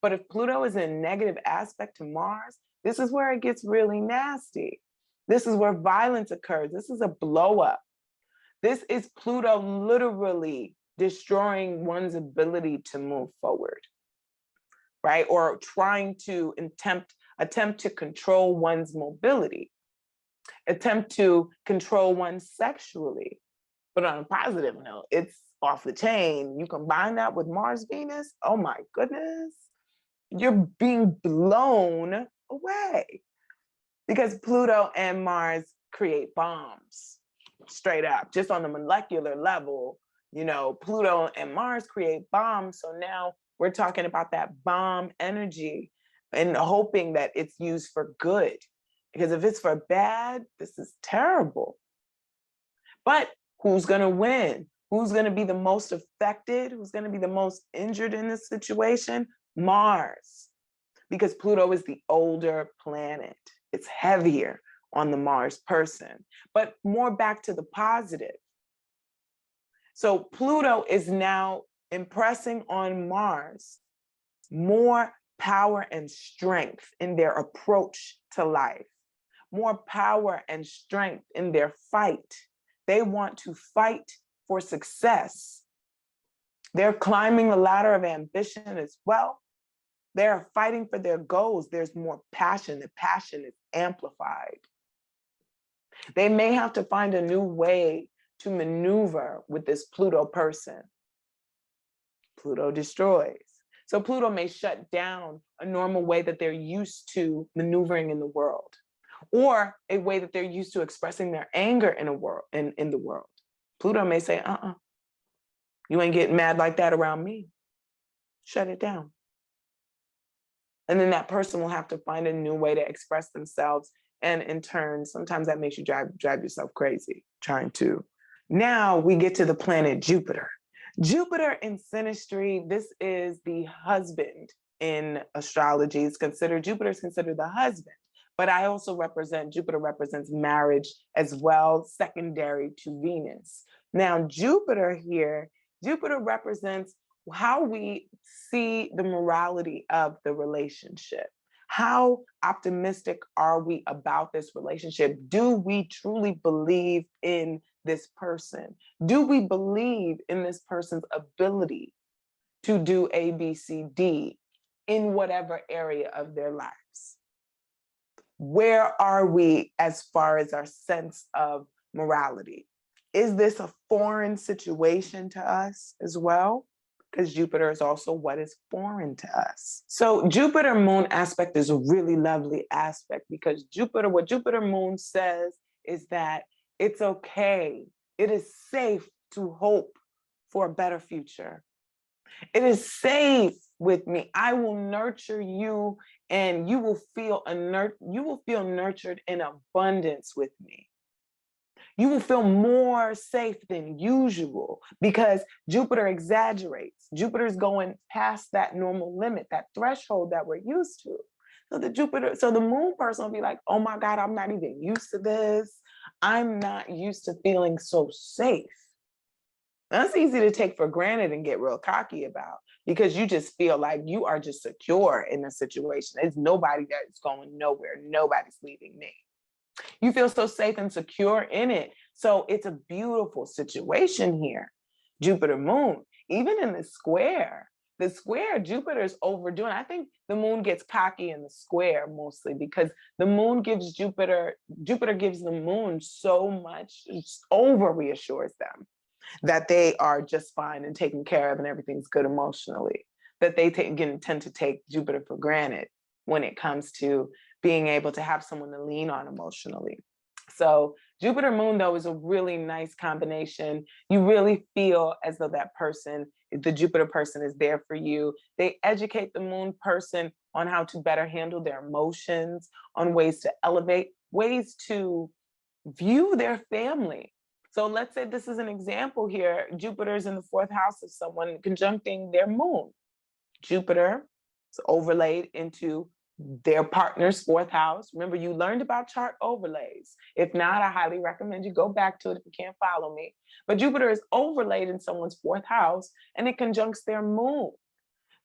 But if Pluto is in negative aspect to Mars, this is where it gets really nasty. This is where violence occurs. This is a blow up. This is Pluto literally destroying one's ability to move forward, right? Or trying to attempt to control one's mobility, attempt to control one sexually. But on a positive note, it's off the chain. You combine that with Mars, Venus, oh my goodness, you're being blown away. Because Pluto and Mars create bombs, straight up, just on the molecular level. You know, Pluto and Mars create bombs. So now we're talking about that bomb energy and hoping that it's used for good. Because if it's for bad, this is terrible. But who's going to win? Who's going to be the most affected? Who's going to be the most injured in this situation? Mars. Because Pluto is the older planet. It's heavier on the Mars person, but more back to the positive. So Pluto is now impressing on Mars more power and strength in their approach to life, more power and strength in their fight. They want to fight for success. They're climbing the ladder of ambition as well. They're fighting for their goals. There's more passion. The passion is amplified. They may have to find a new way to maneuver with this Pluto person. Pluto destroys. So Pluto may shut down a normal way that they're used to maneuvering in the world, or a way that they're used to expressing their anger in the world. Pluto may say, you ain't getting mad like that around me. Shut it down. And then that person will have to find a new way to express themselves. And in turn, sometimes that makes you drive yourself crazy trying to. Now we get to the planet Jupiter. Jupiter in synastry, this is the husband in astrology. Jupiter is considered the husband. But I also Jupiter represents marriage as well, secondary to Venus. Now Jupiter represents how we see the morality of the relationship. How optimistic are we about this relationship? Do we truly believe in this person? Do we believe in this person's ability to do A, B, C, D in whatever area of their lives. Where are we as far as our sense of morality? Is this a foreign situation to us as well? Because Jupiter is also what is foreign to us. So Jupiter moon aspect is a really lovely aspect because Jupiter, what Jupiter moon says is that it's okay, it is safe to hope for a better future. It is safe with me. I will nurture you and you will feel nurtured in abundance with me. You will feel more safe than usual because Jupiter exaggerates. Jupiter's going past that normal limit, that threshold that we're used to. So the moon person will be like, oh my God, I'm not even used to this. I'm not used to feeling so safe. That's easy to take for granted and get real cocky about because you just feel like you are just secure in the situation. There's nobody that's going nowhere. Nobody's leaving me. You feel so safe and secure in it. So it's a beautiful situation here. Jupiter moon, even in the square, Jupiter's overdoing. I think the moon gets cocky in the square mostly because the moon gives Jupiter gives the moon so much, over reassures them that they are just fine and taken care of and everything's good emotionally, that they tend to take Jupiter for granted when it comes to being able to have someone to lean on emotionally. So Jupiter moon, though, is a really nice combination. You really feel as though that person, the Jupiter person, is there for you. They educate the moon person on how to better handle their emotions, on ways to elevate, ways to view their family. So let's say this is an example here. Jupiter's in the 4th house of someone conjuncting their moon. Jupiter is overlaid into their partner's 4th house. Remember, you learned about chart overlays. If not, I highly recommend you go back to it if you can't follow me. But Jupiter is overlaid in someone's 4th house and it conjuncts their moon.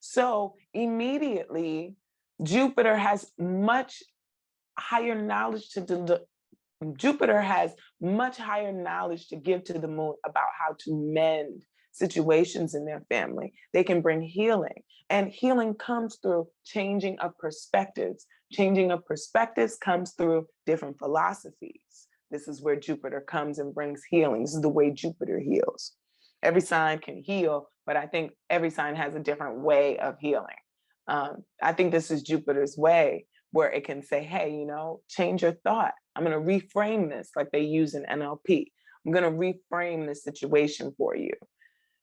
So immediately, Jupiter has much higher knowledge Jupiter has much higher knowledge to give to the moon about how to mend situations in their family. They can bring healing, and healing comes through changing of perspectives. Changing of perspectives comes through different philosophies. This is where Jupiter comes and brings healing. This is the way Jupiter heals. Every sign can heal, but I think every sign has a different way of healing. I think this is Jupiter's way, where it can say, hey, change your thought. I'm going to reframe this like they use in NLP. I'm going to reframe this situation for you.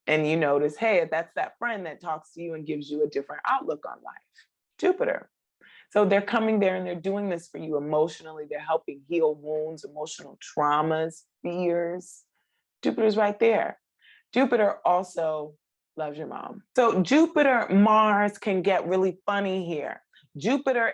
And you notice, hey, that's that friend that talks to you and gives you a different outlook on life. Jupiter. So they're coming there and they're doing this for you emotionally. They're helping heal wounds, emotional traumas, fears. Jupiter's right there. Jupiter also loves your mom. So Jupiter, Mars can get really funny here. Jupiter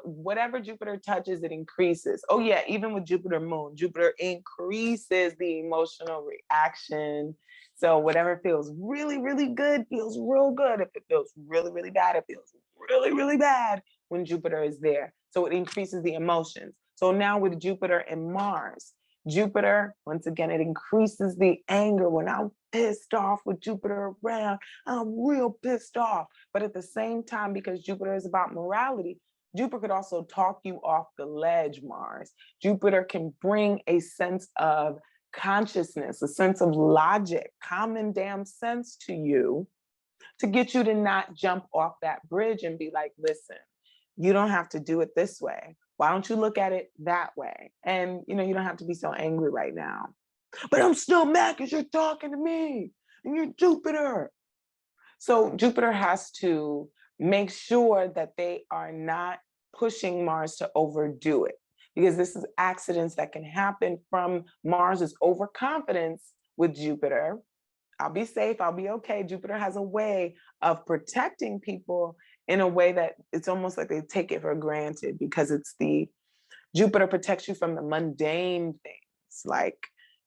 whatever Jupiter touches, it increases. Oh yeah, even with Jupiter moon, Jupiter increases the emotional reaction. So whatever feels really, really good feels real good. If it feels really, really bad, it feels really, really bad when Jupiter is there. So it increases the emotions. So now with Jupiter and Mars, Jupiter, once again, it increases the anger. When I'm pissed off with Jupiter around, I'm real pissed off. But at the same time, because Jupiter is about morality, Jupiter could also talk you off the ledge, Mars. Jupiter can bring a sense of consciousness, a sense of logic, common damn sense to you, to get you to not jump off that bridge and be like, listen, you don't have to do it this way. Why don't you look at it that way? And you don't have to be so angry right now. But I'm still mad because you're talking to me and you're Jupiter. So Jupiter has to make sure that they are not pushing Mars to overdo it, because this is accidents that can happen from Mars's overconfidence with Jupiter. I'll be safe, I'll be okay. Jupiter has a way of protecting people in a way that it's almost like they take it for granted, because Jupiter protects you from the mundane things. Like,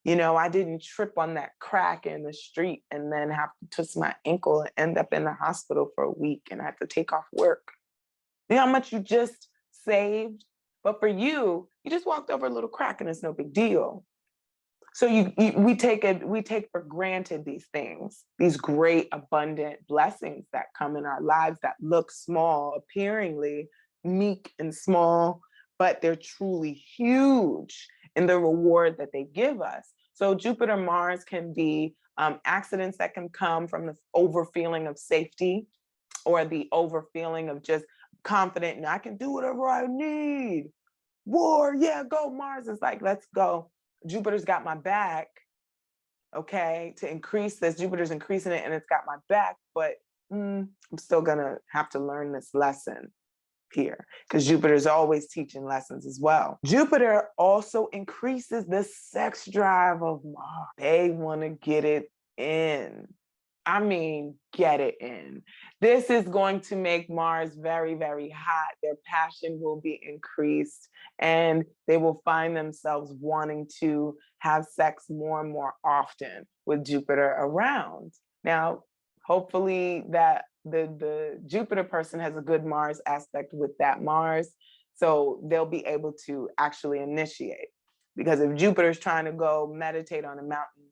I didn't trip on that crack in the street and then have to twist my ankle and end up in the hospital for a week and I have to take off work. You know how much you just saved? But for you, you just walked over a little crack and it's no big deal. So we take for granted these things, these great abundant blessings that come in our lives that look small, appearingly meek and small, but they're truly huge in the reward that they give us. So Jupiter Mars can be accidents that can come from the over feeling of safety or the over feeling of just confident and I can do whatever I need. War, yeah, go. Mars is like, let's go. Jupiter's got my back, okay, to increase this. Jupiter's increasing it and it's got my back, but I'm still gonna have to learn this lesson here because Jupiter is always teaching lessons as well. Jupiter also increases the sex drive of Mars. They want to get it in. I mean, get it in. This is going to make Mars very, very hot. Their passion will be increased and they will find themselves wanting to have sex more and more often with Jupiter around. Now, hopefully that the Jupiter person has a good Mars aspect with that Mars, so they'll be able to actually initiate. Because if Jupiter's trying to go meditate on a mountain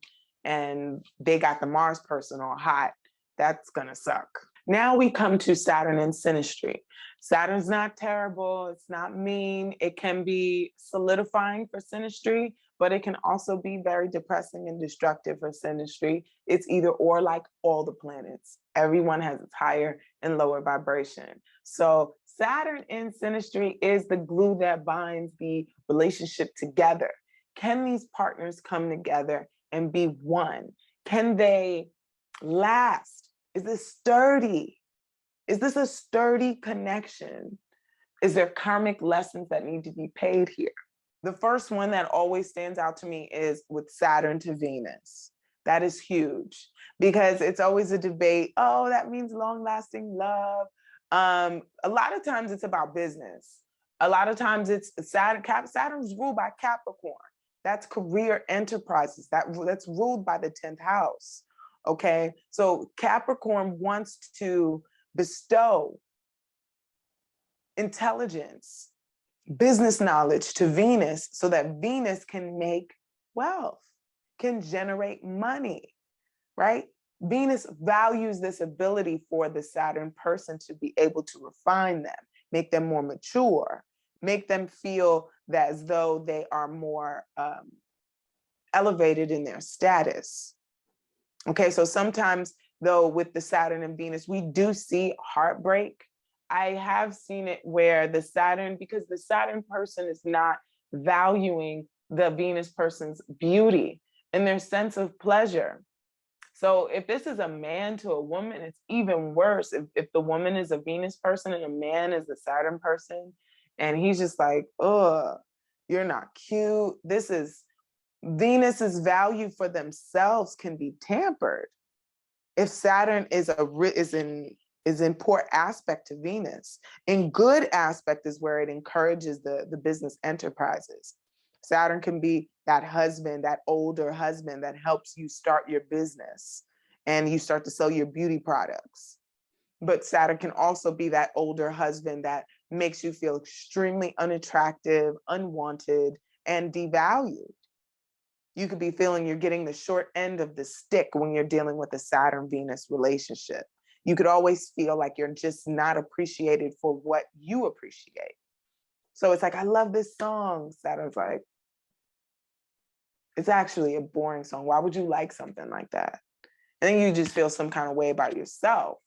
and they got the Mars person all hot, that's gonna suck. Now we come to Saturn in synastry. Saturn's not terrible, it's not mean. It can be solidifying for synastry, but it can also be very depressing and destructive for synastry. It's either or, like all the planets. Everyone has its higher and lower vibration. So Saturn in synastry is the glue that binds the relationship together. Can these partners come together and be one? Can they last? Is this sturdy? Is this a sturdy connection? Is there karmic lessons that need to be paid here? The first one that always stands out to me is with Saturn to Venus. That is huge because it's always a debate. Oh, that means long-lasting love. A lot of times it's about business. A lot of times it's Saturn's ruled by Capricorn. That's career enterprises. That's ruled by the 10th house. Okay, so Capricorn wants to bestow intelligence, business knowledge to Venus so that Venus can make wealth, can generate money, right? Venus values this ability for the Saturn person to be able to refine them, make them more mature, make them feel that as though they are more elevated in their status. Okay, so sometimes though with the Saturn and Venus, we do see heartbreak. I have seen it where the Saturn, because the Saturn person is not valuing the Venus person's beauty and their sense of pleasure. So if this is a man to a woman, it's even worse. If the woman is a Venus person and a man is a Saturn person, and he's just like, ugh, you're not cute. This is Venus's value for themselves can be tampered if Saturn is in poor aspect to Venus. In good aspect is where it encourages the business enterprises. Saturn can be that husband, that older husband that helps you start your business and you start to sell your beauty products. But Saturn can also be that older husband that makes you feel extremely unattractive, unwanted, and devalued. You could be feeling you're getting the short end of the stick when you're dealing with a Saturn-Venus relationship. You could always feel like you're just not appreciated for what you appreciate. So it's like, I love this song. Saturn's like, it's actually a boring song. Why would you like something like that? And then you just feel some kind of way about yourself.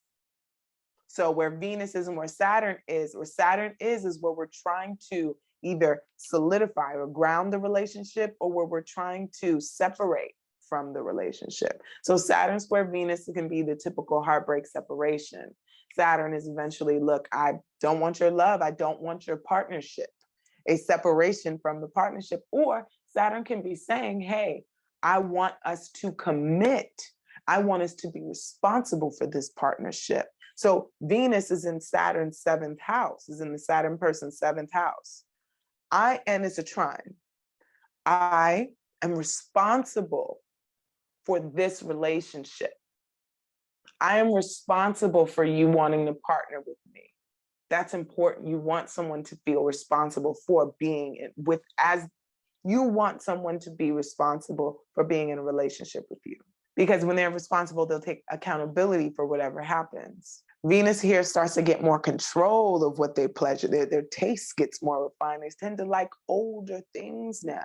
So where Venus is and where Saturn is where we're trying to either solidify or ground the relationship or where we're trying to separate from the relationship. So Saturn square Venus can be the typical heartbreak separation. Saturn is eventually, look, I don't want your love. I don't want your partnership, a separation from the partnership. Or Saturn can be saying, hey, I want us to commit. I want us to be responsible for this partnership. So Venus is in Saturn's 7th house, is in the Saturn person's 7th house. And it's a trine. I am responsible for this relationship. I am responsible for you wanting to partner with me. That's important. You want someone to feel responsible for being with as You want someone to be responsible for being in a relationship with you. Because when they're responsible, they'll take accountability for whatever happens. Venus here starts to get more control of what they pleasure. Their taste gets more refined. They tend to like older things now.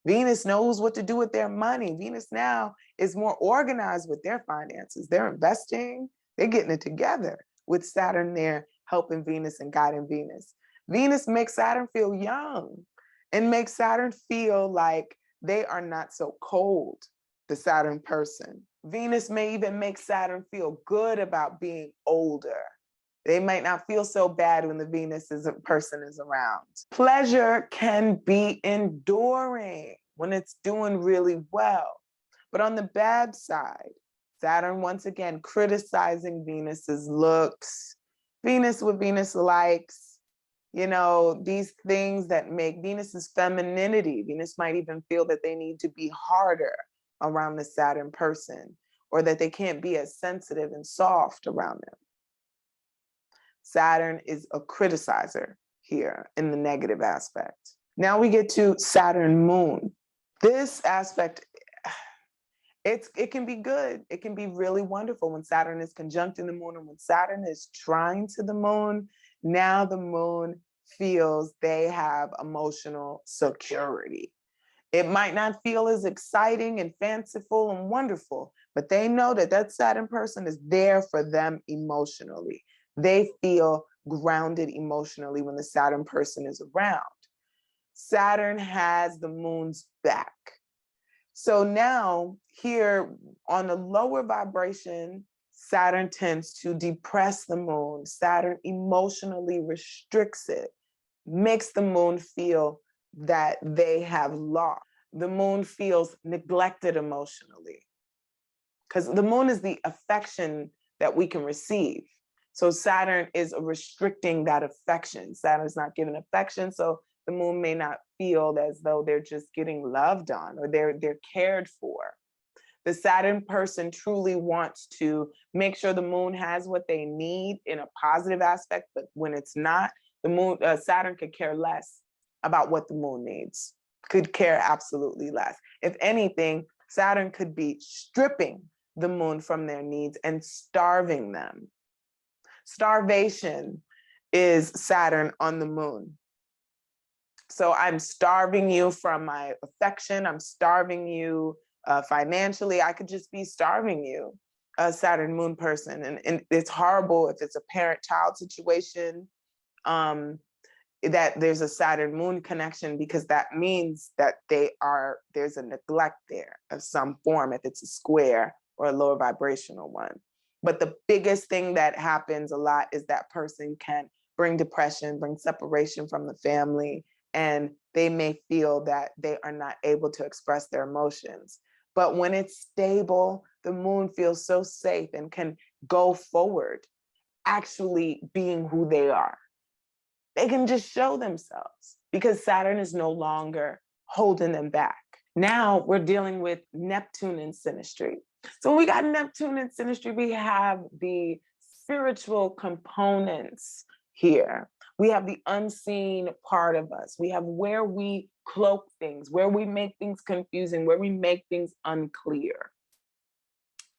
Venus knows what to do with their money. Venus now is more organized with their finances. They're investing, they're getting it together with Saturn there helping Venus and guiding Venus. Venus makes Saturn feel young and makes Saturn feel like they are not so cold, the Saturn person. Venus may even make Saturn feel good about being older. They might not feel so bad when the Venus person is around. Pleasure can be enduring when it's doing really well. But on the bad side, Saturn once again criticizing Venus's looks. Venus what Venus likes, these things that make Venus's femininity. Venus might even feel that they need to be harder around the Saturn person, or that they can't be as sensitive and soft around them. Saturn is a criticizer here in the negative aspect. Now we get to Saturn Moon. This aspect, it can be good. It can be really wonderful when Saturn is conjuncting the moon, and when Saturn is trine to the moon. Now the moon feels they have emotional security. It might not feel as exciting and fanciful and wonderful, but they know that that Saturn person is there for them emotionally. They feel grounded emotionally when the Saturn person is around. Saturn has the moon's back. So now here on the lower vibration, Saturn tends to depress the moon. Saturn emotionally restricts it, makes the moon feel that they have lost. The moon feels neglected emotionally, because the moon is the affection that we can receive. So Saturn is restricting that affection. Saturn's not giving affection, so the moon may not feel as though they're just getting loved on or they're cared for. The Saturn person truly wants to make sure the moon has what they need in a positive aspect, but when it's not, the moon, Saturn could care less about what the moon needs, could care absolutely less. If anything, Saturn could be stripping the moon from their needs and starving them. Starvation is Saturn on the moon. So I'm starving you from my affection. I'm starving you financially. I could just be starving you, a Saturn moon person. And it's horrible if it's a parent-child situation, that there's a Saturn moon connection, because that means that there's a neglect there of some form, if it's a square or a lower vibrational one. But the biggest thing that happens a lot is that person can bring depression, bring separation from the family, and they may feel that they are not able to express their emotions. But when it's stable, the moon feels so safe and can go forward, actually being who they are. They can just show themselves because Saturn is no longer holding them back. Now we're dealing with Neptune in synastry. So when we got Neptune in synastry, we have the spiritual components here. We have the unseen part of us. We have where we cloak things, where we make things confusing, where we make things unclear,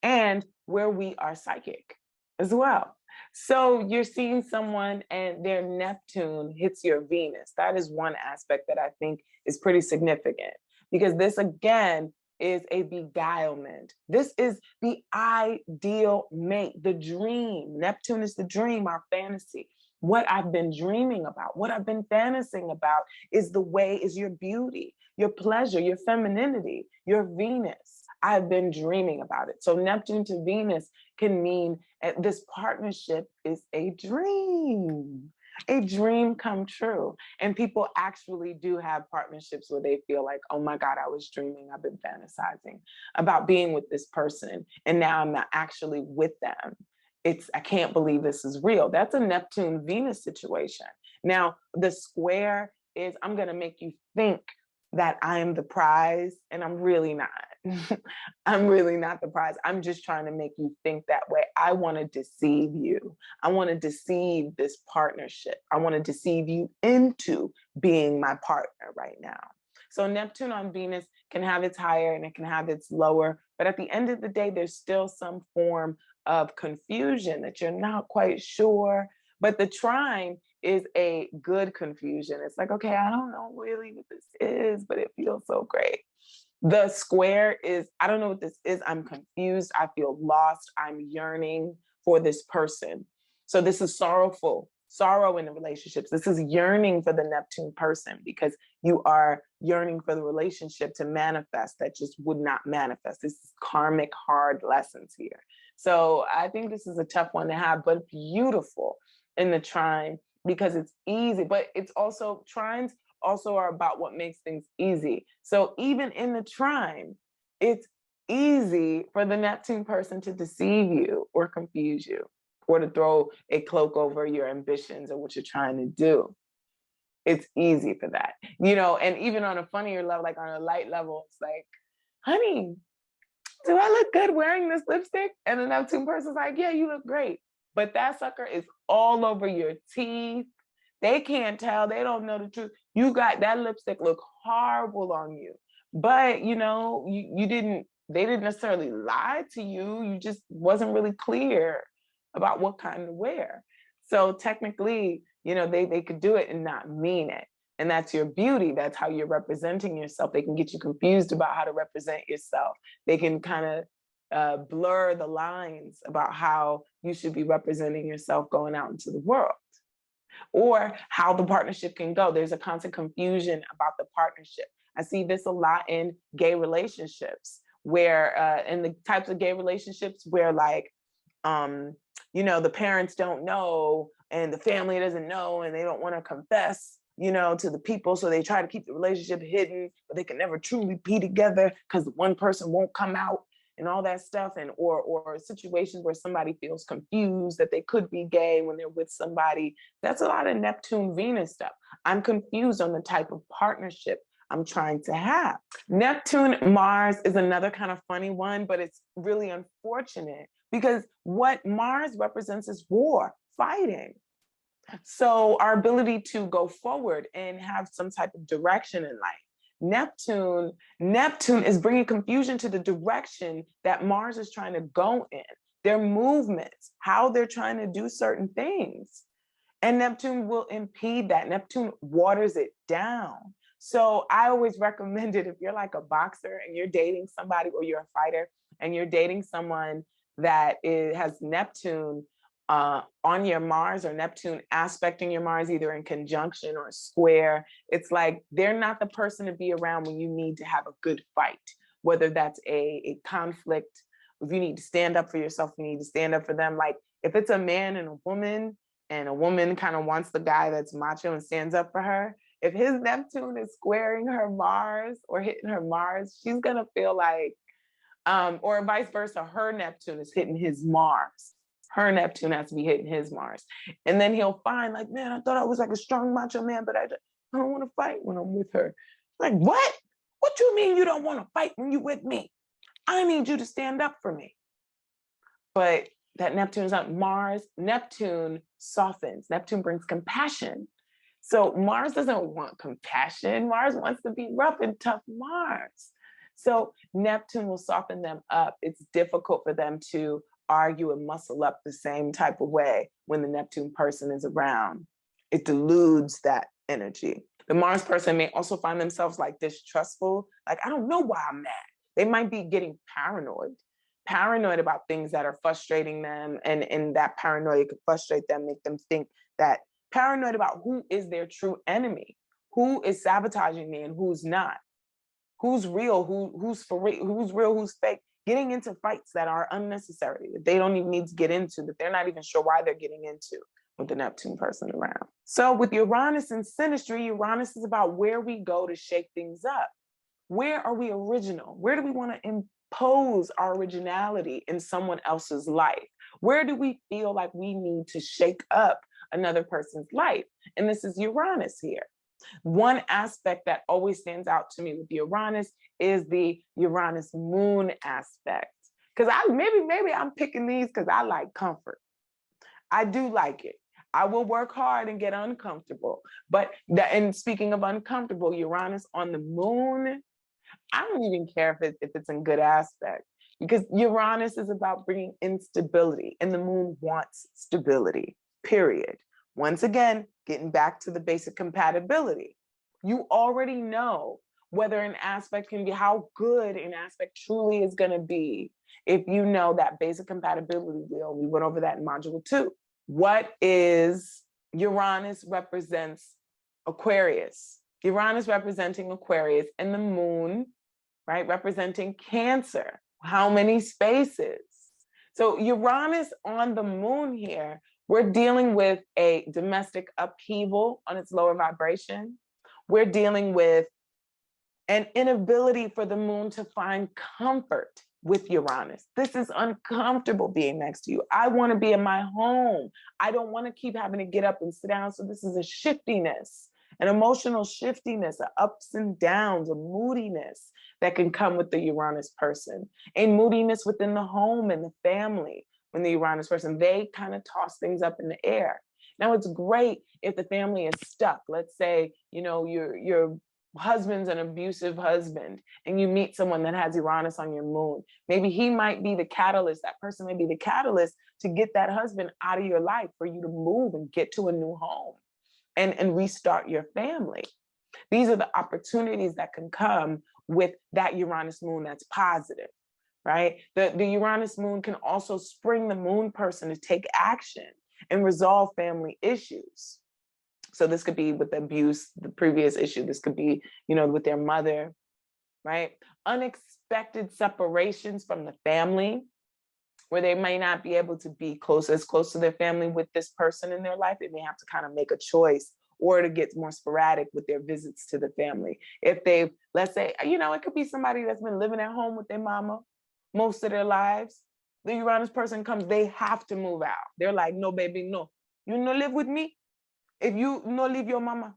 and where we are psychic as well. So you're seeing someone and their Neptune hits your Venus. That is one aspect that I think is pretty significant, because this again is a beguilement. This is the ideal mate, the dream. Neptune is the dream, our fantasy. What I've been dreaming about, what I've been fantasizing about is your beauty, your pleasure, your femininity, your Venus. I've been dreaming about it. So Neptune to Venus can mean this partnership is a dream come true. And people actually do have partnerships where they feel like, oh my God, I was dreaming, I've been fantasizing about being with this person, and now I'm not actually with them. I can't believe this is real. That's a Neptune Venus situation. Now, the square is, I'm going to make you think that I am the prize, and I'm really not. I'm really not the prize. I'm just trying to make you think that way. I want to deceive you. I want to deceive this partnership. I want to deceive you into being my partner right now. So Neptune on Venus can have its higher and it can have its lower, but at the end of the day, there's still some form of confusion that you're not quite sure. But the trine is a good confusion. It's like, okay, I don't know really what this is, but it feels so great. The square is, I don't know what this is. I'm confused. I feel lost. I'm yearning for this person. So this is sorrowful, sorrow in the relationships. This is yearning for the Neptune person because you are yearning for the relationship to manifest that just would not manifest. This is karmic hard lessons here. So I think this is a tough one to have, but beautiful in the trine because it's easy, but it's also trines also are about what makes things easy. So even in the trine, it's easy for the Neptune person to deceive you or confuse you or to throw a cloak over your ambitions or what you're trying to do. It's easy for that, and even on a funnier level, like on a light level, it's like, honey, do I look good wearing this lipstick? And the Neptune person's like, yeah, you look great. But that sucker is all over your teeth. They can't tell. They don't know the truth. You got that lipstick look horrible on you. But they didn't necessarily lie to you. You just wasn't really clear about what kind to wear. So technically, they could do it and not mean it. And that's your beauty. That's how you're representing yourself. They can get you confused about how to represent yourself. They can kind of blur the lines about how you should be representing yourself going out into the world or how the partnership can go. There's a constant confusion about the partnership. I see this a lot in gay relationships where, in the types of gay relationships where the parents don't know and the family doesn't know and they don't want to confess to the people. So they try to keep the relationship hidden, but they can never truly be together because one person won't come out and all that stuff. And or situations where somebody feels confused that they could be gay when they're with somebody. That's a lot of Neptune Venus stuff. I'm confused on the type of partnership I'm trying to have. Neptune Mars is another kind of funny one, but it's really unfortunate because what Mars represents is war, fighting. So our ability to go forward and have some type of direction in life. Neptune is bringing confusion to the direction that Mars is trying to go in, their movements, how they're trying to do certain things. And Neptune will impede that. Neptune waters it down. So I always recommend it if you're like a boxer and you're dating somebody or you're a fighter and you're dating someone that has Neptune on your Mars or Neptune aspecting your Mars, either in conjunction or square. It's like they're not the person to be around when you need to have a good fight, whether that's a conflict, if you need to stand up for yourself, you need to stand up for them. Like if it's a man and a woman kind of wants the guy that's macho and stands up for her, if his Neptune is squaring her Mars or hitting her Mars, she's going to feel like, or vice versa, her Neptune is hitting his Mars. Her Neptune has to be hitting his Mars. And then he'll find like, man, I thought I was like a strong macho man, but I don't want to fight when I'm with her. Like, what? What you mean you don't want to fight when you're with me? I need you to stand up for me. But that Neptune's on Mars. Neptune softens. Neptune brings compassion. So Mars doesn't want compassion. Mars wants to be rough and tough Mars. So Neptune will soften them up. It's difficult for them to argue and muscle up the same type of way when the Neptune person is around. It deludes that energy. The Mars person may also find themselves like distrustful, like, I don't know why I'm mad. They might be getting paranoid about things that are frustrating them. And that paranoia could frustrate them, make them think that paranoid about who is their true enemy, who is sabotaging me and who's not, who's real, who's for real, who's real, who's fake. Getting into fights that are unnecessary, that they don't even need to get into, that they're not even sure why they're getting into with the Neptune person around. So with Uranus and synastry, Uranus is about where we go to shake things up. Where are we original? Where do we want to impose our originality in someone else's life? Where do we feel like we need to shake up another person's life? And this is Uranus here. One aspect that always stands out to me with Uranus is the Uranus moon aspect. Because maybe I'm picking these because I like comfort. I do like it. I will work hard and get uncomfortable. But and speaking of uncomfortable, Uranus on the moon, I don't even care if it's in good aspect, because Uranus is about bringing instability and the moon wants stability, period. Once again, getting back to the basic compatibility. You already know whether an aspect can be, how good an aspect truly is going to be if you know that basic compatibility wheel. We went over that in module 2. What is Uranus represents Aquarius. Uranus representing Aquarius and the moon, right, representing Cancer. How many spaces? So Uranus on the moon here, we're dealing with a domestic upheaval on its lower vibration. We're dealing with an inability for the moon to find comfort with Uranus. This is uncomfortable being next to you. I want to be in my home. I don't want to keep having to get up and sit down. So this is a shiftiness, an emotional shiftiness, ups and downs, a moodiness that can come with the Uranus person, a moodiness within the home and the family. When the Uranus person, they kind of toss things up in the air. Now it's great if the family is stuck. Let's say, you know, your husband's an abusive husband and you meet someone that has Uranus on your moon. Maybe he might be the catalyst, that person may be the catalyst to get that husband out of your life, for you to move and get to a new home and restart your family. These are the opportunities that can come with that Uranus moon that's positive, right? The Uranus moon can also spring the moon person to take action and resolve family issues. So this could be with abuse, the previous issue. This could be, you know, with their mother, right? Unexpected separations from the family, where they may not be able to be as close to their family with this person in their life. They may have to kind of make a choice, or to get more sporadic with their visits to the family. If they, let's say, you know, it could be somebody that's been living at home with their mama most of their lives. The Uranus person comes, they have to move out. They're like, no, baby, no. You no live with me? If you no leave your mama,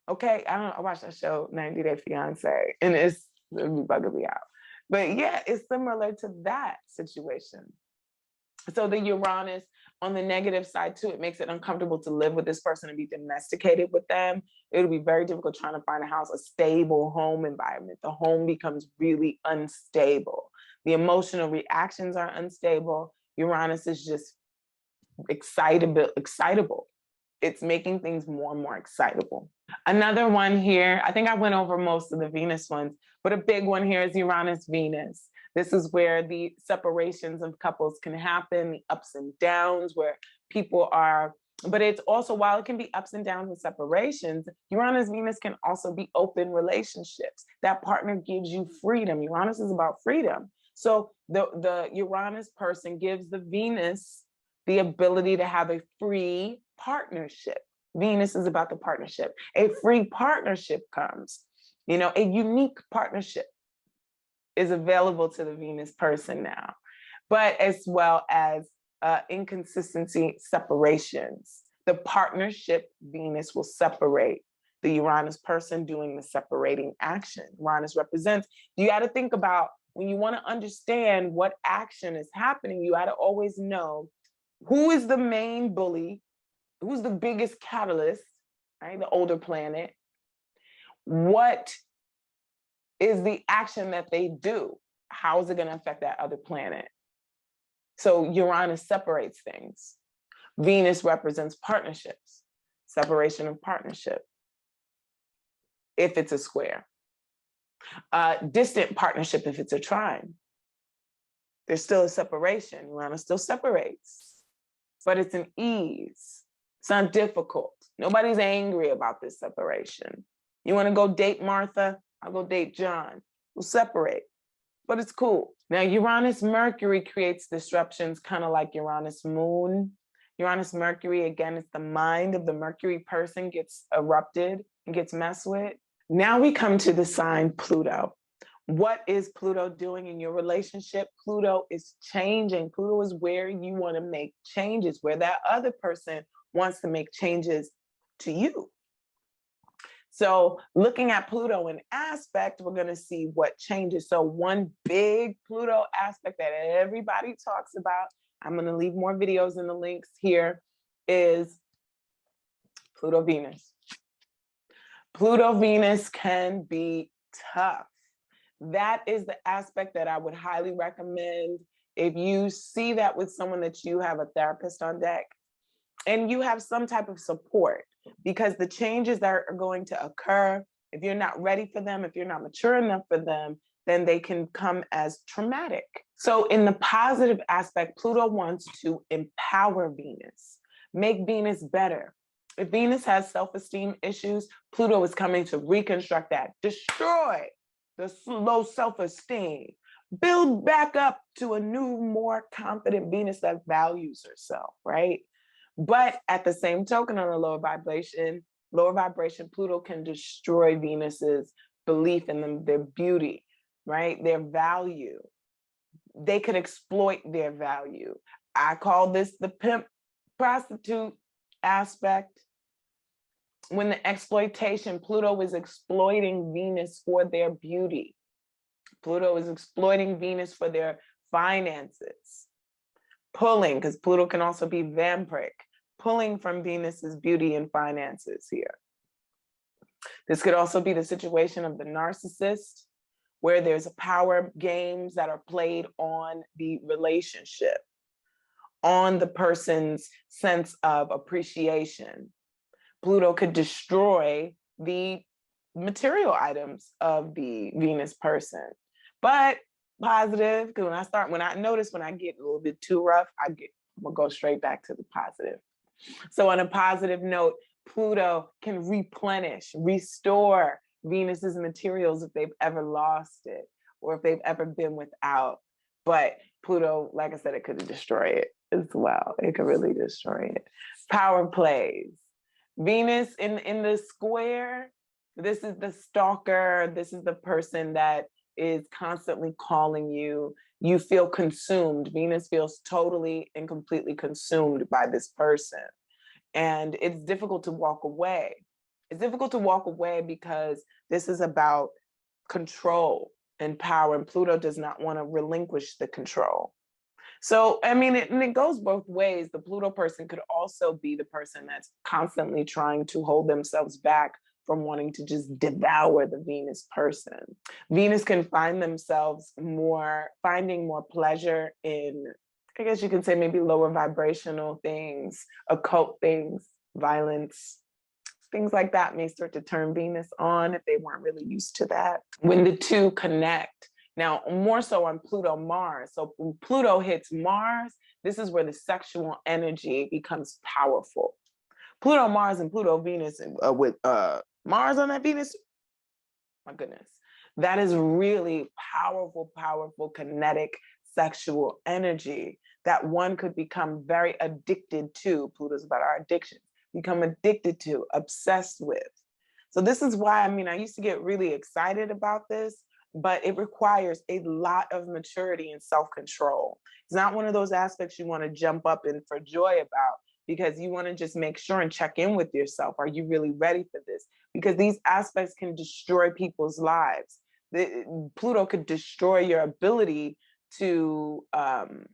okay? I watched that show, 90 Day Fiance, and it's bugging me out. But yeah, it's similar to that situation. So the Uranus on the negative side too, it makes it uncomfortable to live with this person and be domesticated with them. It'll be very difficult trying to find a house, a stable home environment. The home becomes really unstable. The emotional reactions are unstable. Uranus is just excitable. It's making things more and more excitable. Another one here, I think I went over most of the Venus ones, but a big one here is Uranus-Venus. This is where the separations of couples can happen, the ups and downs, where people are, but it's also, while it can be ups and downs and separations, Uranus-Venus can also be open relationships. That partner gives you freedom. Uranus is about freedom. So the Uranus person gives the Venus the ability to have a free partnership. Venus is about the partnership. A free partnership comes, you know, a unique partnership is available to the Venus person now, but as well as inconsistency separations. The partnership Venus will separate the Uranus person doing the separating action. Uranus represents, you got to think about, when you want to understand what action is happening, you got to always know who is the main bully, who's the biggest catalyst, right? The older planet. What is the action that they do? How is it going to affect that other planet? So Uranus separates things. Venus represents partnerships, separation of partnership, if it's a square. Distant partnership, if it's a trine. There's still a separation. Uranus still separates, but it's an ease. It's not difficult. Nobody's angry about this separation. You want to go date Martha? I'll go date John. We'll separate, but it's cool. Now, Uranus-Mercury creates disruptions, kind of like Uranus-Moon. Uranus-Mercury, again, it's the mind of the Mercury person gets erupted and gets messed with. Now we come to the sign Pluto. What is Pluto doing in your relationship? Pluto is changing. Pluto is where you want to make changes, where that other person wants to make changes to you. So looking at Pluto in aspect, we're going to see what changes. So one big Pluto aspect that everybody talks about, I'm going to leave more videos in the links here, is Pluto, Venus. Pluto, Venus can be tough. That is the aspect that I would highly recommend. If you see that with someone, that you have a therapist on deck and you have some type of support, because the changes that are going to occur, if you're not ready for them, if you're not mature enough for them, then they can come as traumatic. So in the positive aspect, Pluto wants to empower Venus, make Venus better. If Venus has self-esteem issues, Pluto is coming to reconstruct that, destroy the low self-esteem, build back up to a new, more confident Venus that values herself, right? But at the same token, on a lower vibration, Pluto can destroy Venus's belief in them, their beauty, right? Their value. They could exploit their value. I call this the pimp prostitute aspect. When the exploitation, Pluto is exploiting Venus for their beauty. Pluto is exploiting Venus for their finances. Pulling, because Pluto can also be vampiric, pulling from Venus's beauty and finances here. This could also be the situation of the narcissist, where there's power games that are played on the relationship, on the person's sense of appreciation. Pluto could destroy the material items of the Venus person. But positive, because when I notice when I get a little bit too rough, I'm gonna go straight back to the positive. So on a positive note, Pluto can replenish, restore Venus's materials if they've ever lost it or if they've ever been without. But Pluto, like I said, it could destroy it as well. It could really destroy it. Power plays. Venus in the square, this is the stalker. This is the person that is constantly calling you. You feel consumed. Venus feels totally and completely consumed by this person. And it's difficult to walk away. It's difficult to walk away because this is about control and power, and Pluto does not want to relinquish the control. So, I mean, it goes both ways. The Pluto person could also be the person that's constantly trying to hold themselves back from wanting to just devour the Venus person. Venus can find themselves finding more pleasure in, I guess you can say, maybe lower vibrational things, occult things, violence, things like that may start to turn Venus on if they weren't really used to that. When the two connect, now more so on Pluto Mars. So when Pluto hits Mars, this is where the sexual energy becomes powerful. Pluto Mars and Pluto Venus with Mars on that Venus, my goodness, that is really powerful, powerful kinetic sexual energy that one could become very addicted to. Pluto's about our addictions. Become addicted to, obsessed with. So this is why, I mean, I used to get really excited about this, but it requires a lot of maturity and self-control. It's not one of those aspects you want to jump up in for joy about, because you want to just make sure and check in with yourself. Are you really ready for this? Because these aspects can destroy people's lives. Pluto could destroy your ability to, and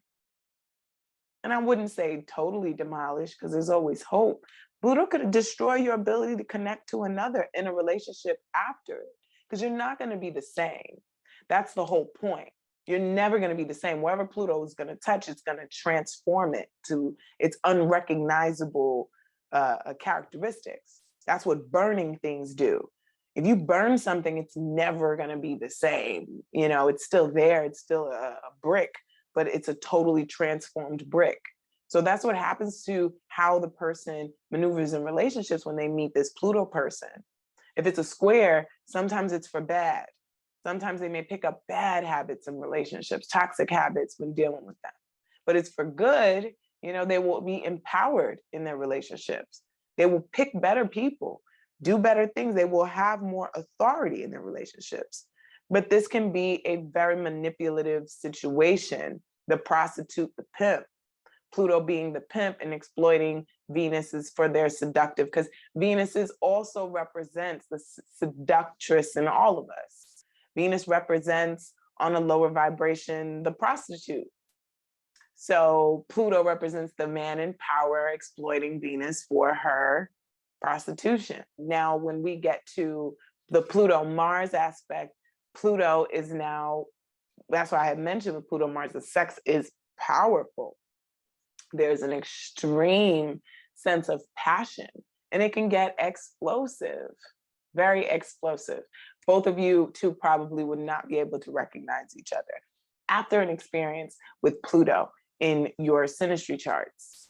I wouldn't say totally demolish, because there's always hope. Pluto could destroy your ability to connect to another in a relationship after it, because you're not going to be the same. That's the whole point. You're never going to be the same. Wherever Pluto is going to touch, it's going to transform it to its unrecognizable characteristics. That's what burning things do. If you burn something, it's never going to be the same. You know, it's still there. It's still a brick, but it's a totally transformed brick. So that's what happens to how the person maneuvers in relationships when they meet this Pluto person. If it's a square, sometimes it's for bad. Sometimes they may pick up bad habits in relationships, toxic habits when dealing with them. But it's for good, you know, they will be empowered in their relationships. They will pick better people, do better things. They will have more authority in their relationships. But this can be a very manipulative situation. The prostitute, the pimp, Pluto being the pimp and exploiting Venuses for their seductive, because Venuses also represents the seductress in all of us. Venus represents, on a lower vibration, the prostitute. So Pluto represents the man in power exploiting Venus for her prostitution. Now, when we get to the Pluto Mars aspect, Pluto is now, that's why I had mentioned with Pluto Mars, the sex is powerful. There's an extreme sense of passion, and it can get explosive, very explosive. Both of you two probably would not be able to recognize each other after an experience with Pluto in your synastry charts.